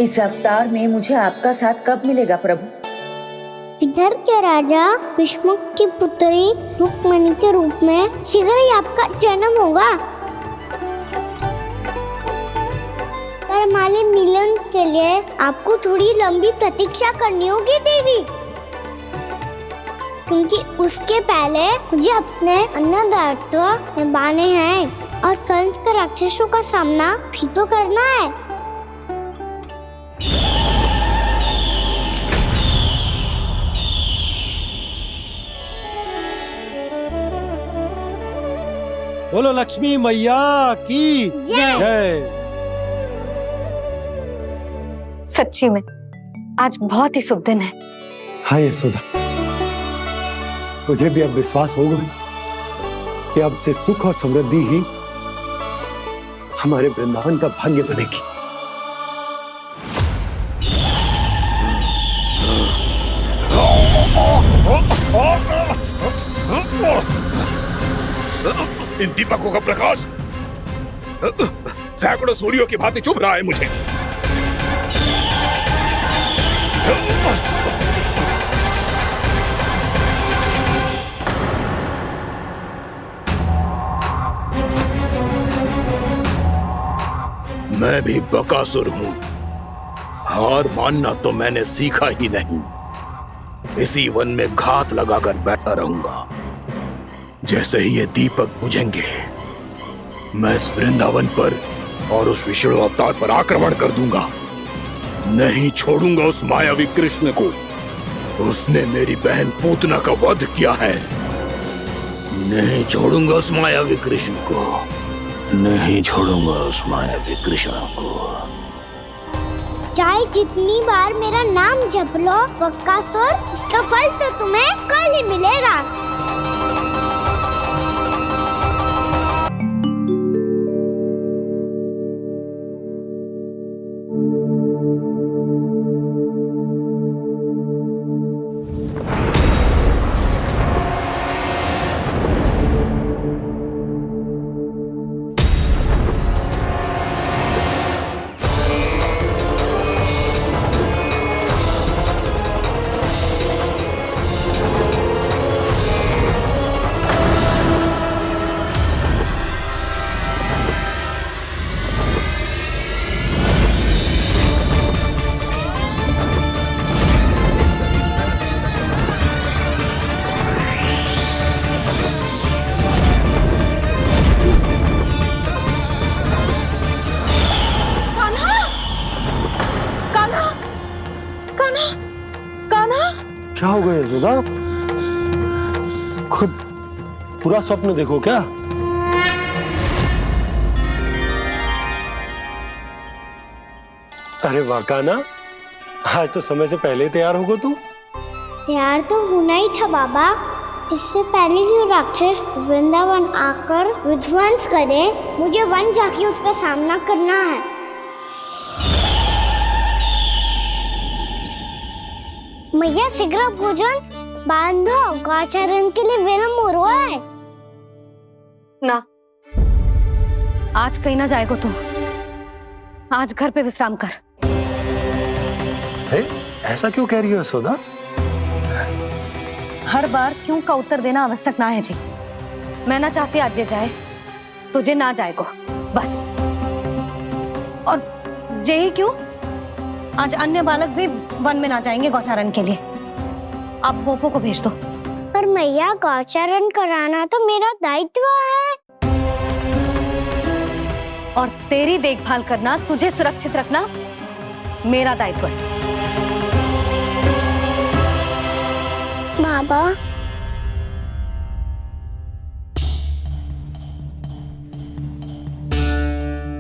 इस अवतार में मुझे आपका साथ कब मिलेगा प्रभु? इधर के राजा विष्णु की पुत्री रुक्मणी के रूप में शीघ्र ही आपका जन्म होगा। पर हमारे मिलन के लिए आपको थोड़ी लंबी प्रतीक्षा करनी होगी देवी, क्योंकि उसके पहले मुझे अपने अन्य दायित्व निभाने हैं और कंस के राक्षसों का सामना भी तो करना है। बोलो लक्ष्मी मैया की जय। सच्ची में आज बहुत ही शुभ दिन है। हाँ यशोदा, मुझे भी अब विश्वास हो गया कि अब से सुख और समृद्धि ही हमारे वृंदावन का भाग्य बनेगी। इन दीपकों का प्रकाश सैकड़ों सूर्यों की भांति चुभ रहा है मुझे। मैं भी बकासुर हूं, हार मानना तो मैंने सीखा ही नहीं। इसी वन में घात लगाकर बैठा रहूंगा। जैसे ही ये दीपक बुझेंगे, मैं इस वृंदावन पर और उस विष्णु अवतार पर आक्रमण कर दूंगा। नहीं छोड़ूंगा उस मायावी कृष्ण को। उसने मेरी बहन पूतना का वध किया है। नहीं छोड़ूंगा उस मायावी कृष्ण को। नहीं छोड़ूंगा उस मायावी कृष्ण को। चाहे जितनी बार मेरा नाम जप लो बकासुर, इसका फल तो तुम्हें कल ही मिलेगा। क्या हो गया यशोदा? खुद पूरा स्वप्न देखो क्या? अरे वाह कान्हा, आज तो समय से पहले तैयार होगा तू। तैयार तो होना ही था बाबा। इससे पहले कि राक्षस वृंदावन आकर विध्वंस करे, मुझे वन जाके उसका सामना करना है। मैया शीघ्र भोजन बांधो, गौचरण के लिए विलंब हो रहा है। ना, आज कहीं ना जाएगा तू। आज घर पे विश्राम कर। ऐसा क्यों कह रही हो यशोदा? हर बार क्यों का उत्तर देना आवश्यक ना है जी। मैं ना चाहती आज ये जाए, तुझे ना जाएगा बस। और जे ही क्यों, आज अन्य बालक भी वन में ना जाएंगे गौचारण के लिए। आप गोपो को भेज दो। पर मैया गौचरण कराना तो मेरा दायित्व है। और तेरी देखभाल करना, तुझे सुरक्षित रखना मेरा दायित्व है। बाबा,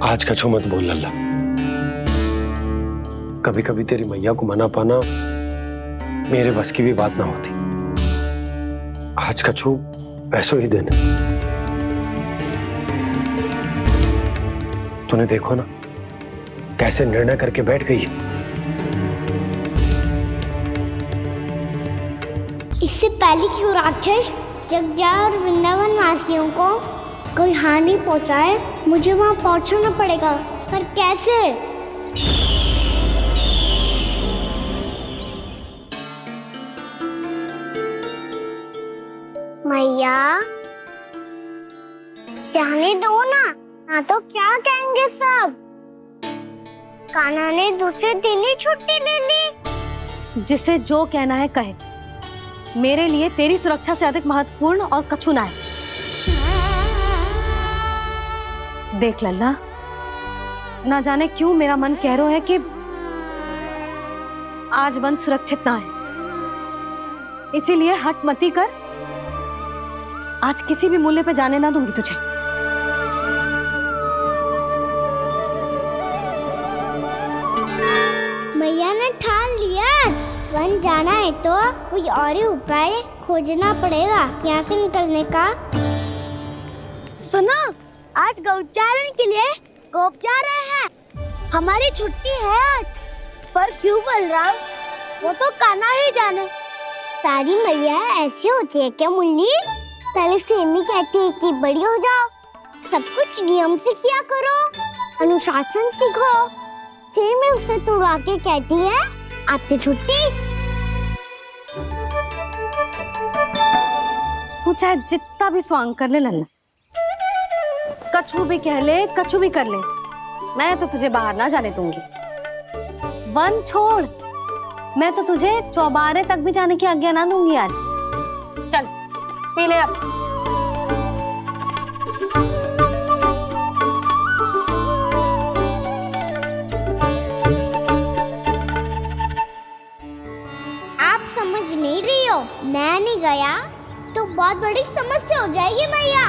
आज का छो मत बोल लल्ला। कभी कभी तेरी मैया को मना पाना मेरे बस की भी बात ना होती। आज कछु ऐसो ही दिन है। तूने देखो ना कैसे निर्णय करके बैठ गई है। इससे पहले कि वो राक्षस जगजा और वृंदावन वासियों को कोई हानि पहुंचाए, मुझे वहां पहुंचना पड़ेगा। पर कैसे? मैया जाने दो ना तो क्या कहेंगे सब। कान्हा ने दूसरे दिन ही छुट्टी ले ली। जिसे जो कहना है कहे, मेरे लिए तेरी सुरक्षा से अधिक महत्वपूर्ण और कछु ना है। देख लल्ला, ना जाने क्यों मेरा मन कह रहा है कि आज वन सुरक्षित ना है, इसीलिए हट मती कर। आज किसी भी मूल्य पे जाने ना दूंगी तुझे। मैया ने ठान लिया, आज वन जाना है तो कोई और ही उपाय खोजना पड़ेगा यहाँ से निकलने का। सुनो, आज गौचारण के लिए गोप जा रहे हैं। हमारी छुट्टी है आज। पर क्यों बलराम? वो तो कान्हा ही जाने। सारी मैया ऐसी होती है क्या मुन्नी? पहले सेमी कहती है कि बड़ी हो जाओ, सब कुछ नियम से किया करो, अनुशासन सीखो। सेमी उसे तुड़वा के कहती है आपकी छुट्टी। तू चाहे जितना भी स्वांग कर ले लल्ला, कछु भी कह ले, कछु भी कर ले, मैं तो तुझे बाहर ना जाने दूंगी। वन छोड़, मैं तो तुझे चौबारे तक भी जाने की आज्ञा ना दूंगी आज। चल पी ले अब। आप समझ नहीं रही हो, मैं नहीं गया तो बहुत बड़ी समस्या हो जाएगी मैया।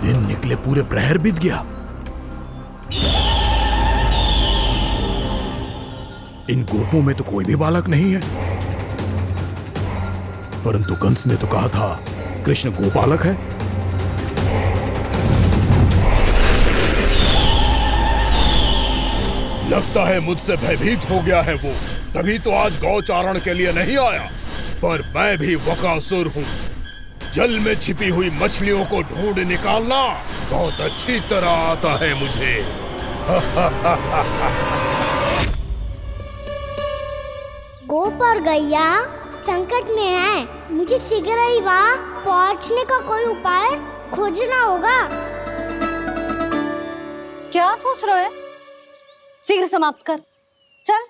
दिन निकले पूरे प्रहर बीत गया। इन गोपों में तो कोई भी बालक नहीं है, परंतु कंस ने तो कहा था कृष्ण गोपालक है। लगता है मुझसे भयभीत हो गया है वो, तभी तो आज गौचारण के लिए नहीं आया। पर मैं भी बकासुर हूँ, जल में छिपी हुई मछलियों को ढूंढ निकालना बहुत अच्छी तरह आता है मुझे। गोप और गैया संकट में है, मुझे शीघ्र ही वहाँ पहुँचने का कोई उपाय खोजना होगा। क्या सोच रहे हो? शीघ्र समाप्त कर, चल।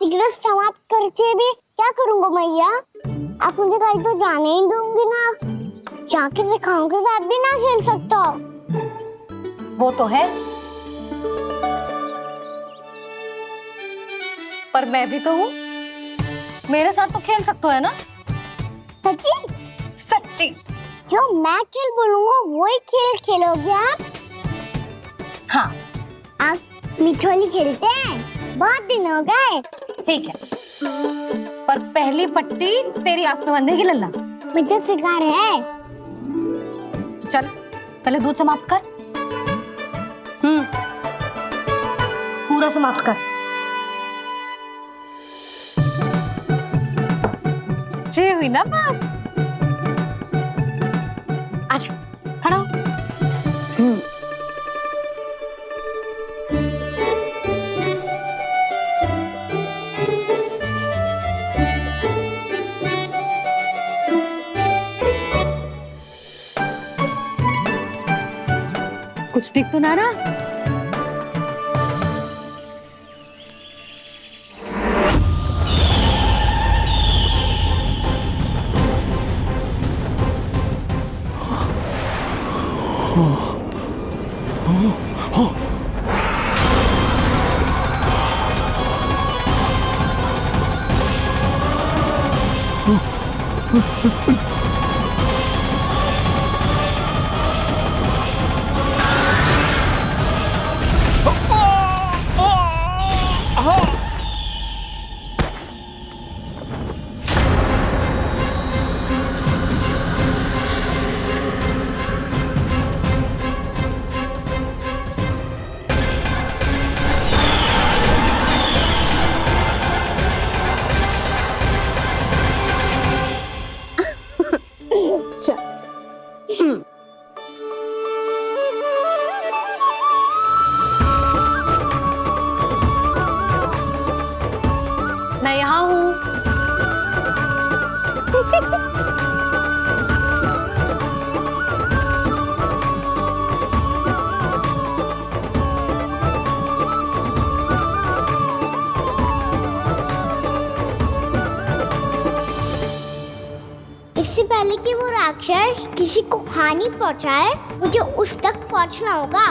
शीघ्र समाप्त करके भी क्या करूँगा मैया? आप मुझे कहीं तो जाने ही दूंगी ना। जाके सिखाओं के साथ भी ना खेल सकता। वो तो है, पर मैं भी तो हूँ, मेरे साथ तो खेल सकते हो है ना? सच्ची? सच्ची। जो मैं खेल बोलूँगा वही खेल खेलोगे आप? हाँ। आप मिठोली खेलते हैं? बहुत दिन हो गए। ठीक है, पर पहली पट्टी तेरी आंख में बनने की लल्ला। मुझे शिकार है। चल पहले दूध समाप्त कर। पूरा समाप्त कर। जे हुई ना बात। आजा खड़ा हो। कुछ दिख तो ना रहा? मैं यहाँ हूँ। इससे पहले कि वो राक्षस किसी को हानि पहुंचाए, मुझे उस तक पहुंचना होगा।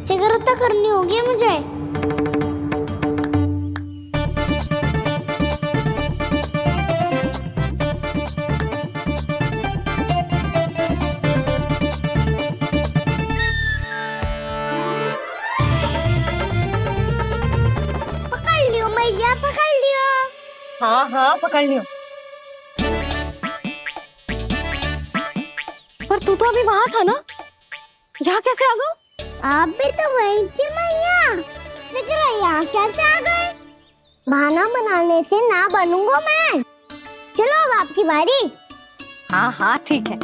शीघ्रता करनी होगी मुझे। पकड़ लियो मैया, पकड़ लियो। हाँ हाँ पकड़ लियो। पर तू तो अभी वहां था ना, यहाँ कैसे आ गया? आप भी तो वही थी मैया। शीघ्र यहाँ कैसे आ गए? बहाना बनाने से ना बनूंगा मैं। चलो अब आपकी बारी। हाँ हाँ ठीक है।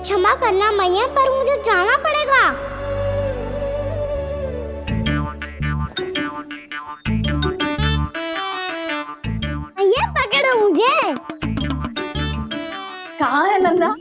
क्षमा करना मैया, पर मुझे जाना पड़ेगा। मैया पकड़ो मुझे। कहाँ है नंदा?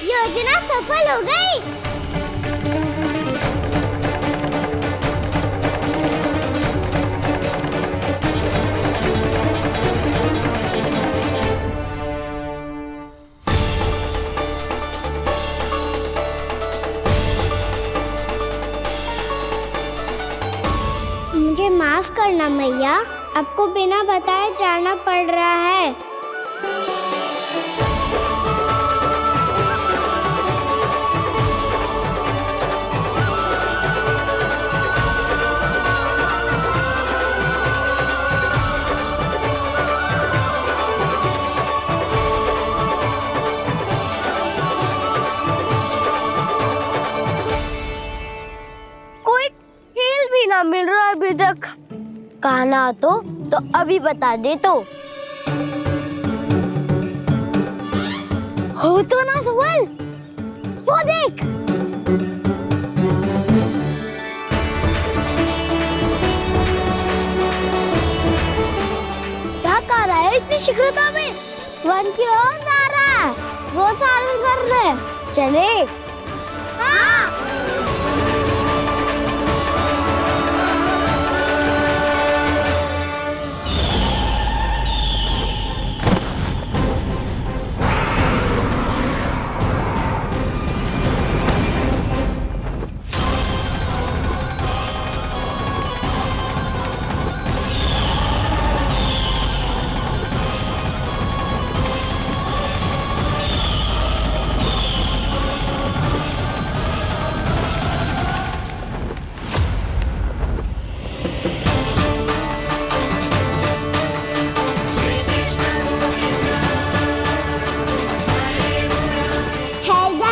योजना सफल हो गई। मुझे माफ करना मैया, आपको बिना बताए जाना पड़ रहा है। कोई खेल भी ना मिल रहा अभी तक। कहना तो अभी बता दे तो। हो तो ना सवाल, वो देख। क्या कर रहा है इतनी शीघ्रता में? वन की ओर जा रहा है, वो चालू कर रहे। चले। हाँ।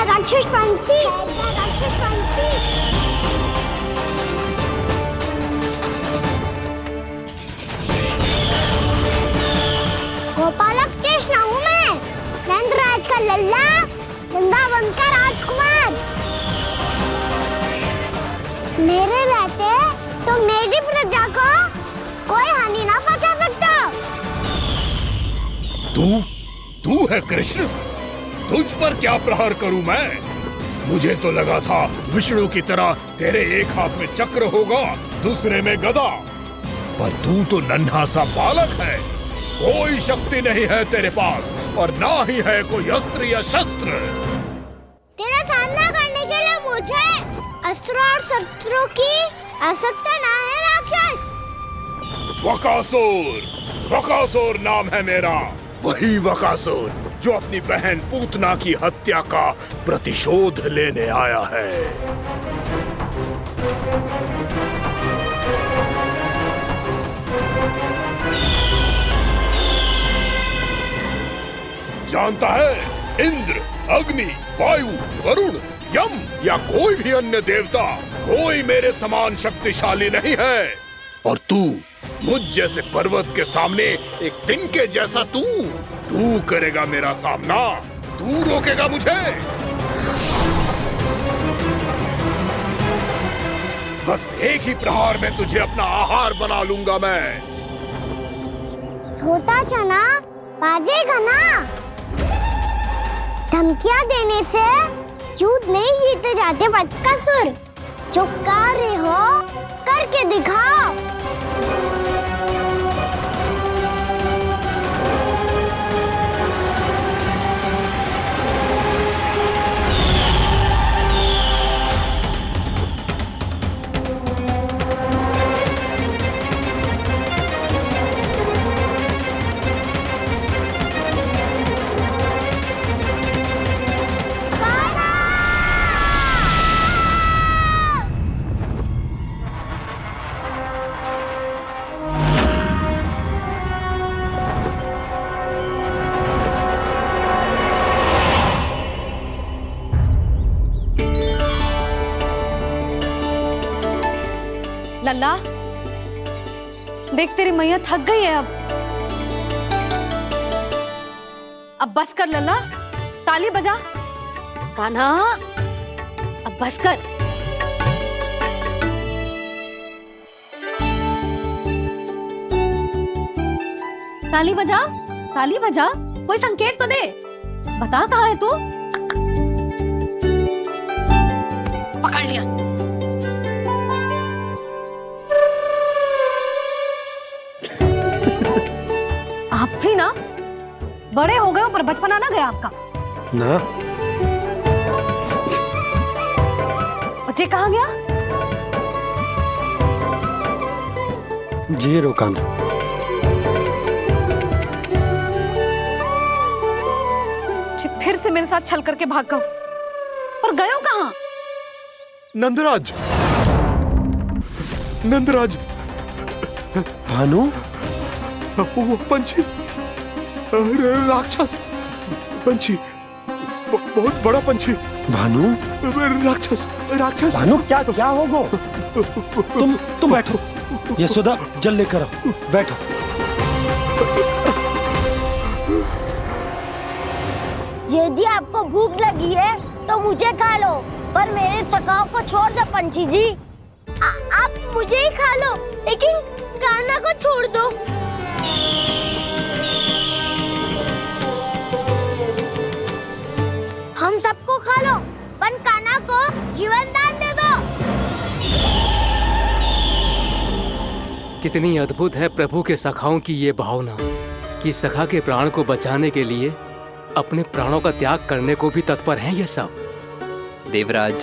राक्षस पंक्ति। गोपालक कृष्ण हूँ मैं, नंदराज का लल्ला, वृंदावन का राजकुमार। मेरे रहते तो मेरी प्रजा को कोई हानि ना पहुंचा सकता। तू है कृष्ण? तुझ पर क्या प्रहार करूं मैं? मुझे तो लगा था विष्णु की तरह तेरे एक हाथ में चक्र होगा, दूसरे में गदा, पर तू तो नन्हा सा बालक है। कोई शक्ति नहीं है तेरे पास और ना ही है कोई अस्त्र या शस्त्र। तेरा सामना करने के लिए मुझे अस्त्र और शस्त्रों की आवश्यकता ना है राक्षस। वकासुर नाम है मेरा, वही वकासुर जो अपनी बहन पूतना की हत्या का प्रतिशोध लेने आया है। जानता है, इंद्र, अग्नि, वायु, वरुण, यम या कोई भी अन्य देवता, कोई मेरे समान शक्तिशाली नहीं है। और तू, मुझ जैसे पर्वत के सामने एक तिनके जैसा तू करेगा मेरा सामना? तू रोकेगा मुझे? बस एक ही प्रहार में तुझे अपना आहार बना लूंगा मैं। छोटा चना बाजेगा ना। धमकियां देने से युद्ध नहीं जीते जाते बदकसूर। जो कार्य हो करके दिखाओ। लल्ला, देख तेरी मैया थक गई है अब बस कर लल्ला, ताली बजा। कान्हा, अब बस कर। ताली बजा, ताली बजा, कोई संकेत तो दे, बता कहाँ है तू? पकड़ लिया। आप भी ना बड़े हो गए हो पर बचपना ना गया आपका ना। बच्चे कहाँ गया? जी रोकान। फिर से मेरे साथ छल करके भाग गए और गए हो कहाँ? नंदराज, नंदराज। भानु, वो पंछी, राक्षस पंछी, बहुत बड़ा पंछी। भानु, राक्षस, राक्षस। भानु, क्या होगा? तुम बैठो, यशोदा जल लेकर आओ, बैठो। यदि आपको भूख लगी है तो मुझे खा लो, पर मेरे सखाओं को छोड़ दो पंछी जी। आप मुझे ही खा लो, लेकिन कान्हा को छोड़ दो। हम सबको खा लो, पर कान्हा को जीवन दान दे दो। कितनी अद्भुत है प्रभु के सखाओं की ये भावना कि सखा के प्राण को बचाने के लिए अपने प्राणों का त्याग करने को भी तत्पर हैं ये सब। देवराज,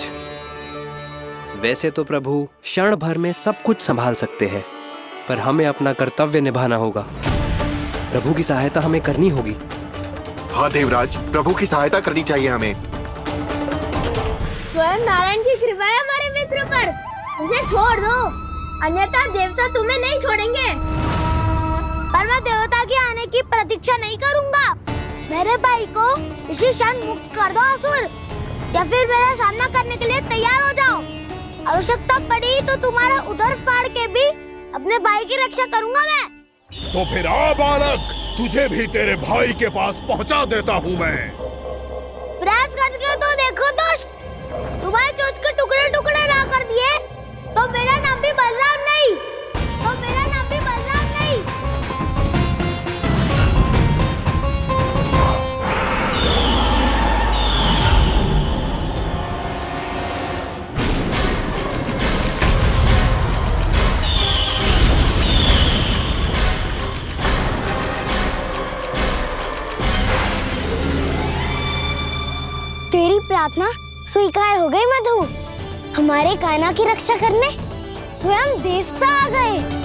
वैसे तो प्रभु क्षण भर में सब कुछ संभाल सकते हैं, पर हमें अपना कर्तव्य निभाना होगा। प्रभु की सहायता हमें करनी होगी। हाँ देवराज, प्रभु की सहायता करनी चाहिए हमें। स्वयं नारायण की कृपा है हमारे मित्र पर, उसे छोड़ दो, अन्यथा देवता तुम्हें नहीं छोड़ेंगे। पर मैं देवता के आने की प्रतीक्षा नहीं करूंगा। मेरे भाई को इसी क्षण मुक्त कर दो असुर, या फिर मेरा सामना करने के लिए तैयार हो जाओ। आवश्यकता पड़ी तो तुम्हारा उधर फाड़ के भी अपने भाई की रक्षा करूंगा मैं। तो फिर आ बालक, तुझे भी तेरे भाई के पास पहुंचा देता हूं मैं। तुम्हारे चोच के टुकड़े टुकड़े ना कर दिए तो मेरा नाम भी बलराम नहीं, तो मेरा नाम भी बलराम नहीं। तेरी प्रार्थना स्वीकार हो गई मधु। हमारे कान्हा की रक्षा करने स्वयं देवता आ गए।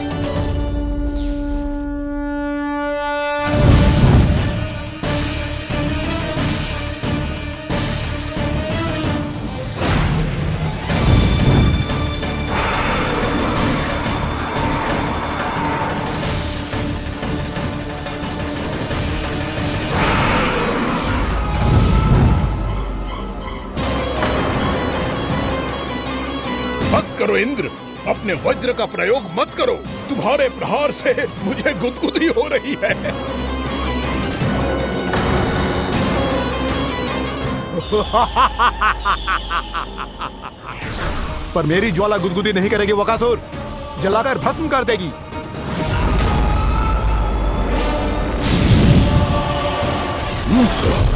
बस करो इंद्र, अपने वज्र का प्रयोग मत करो। तुम्हारे प्रहार से मुझे गुदगुदी हो रही है। पर मेरी ज्वाला गुदगुदी नहीं करेगी बकासुर, जलाकर भस्म कर देगी। मूसा,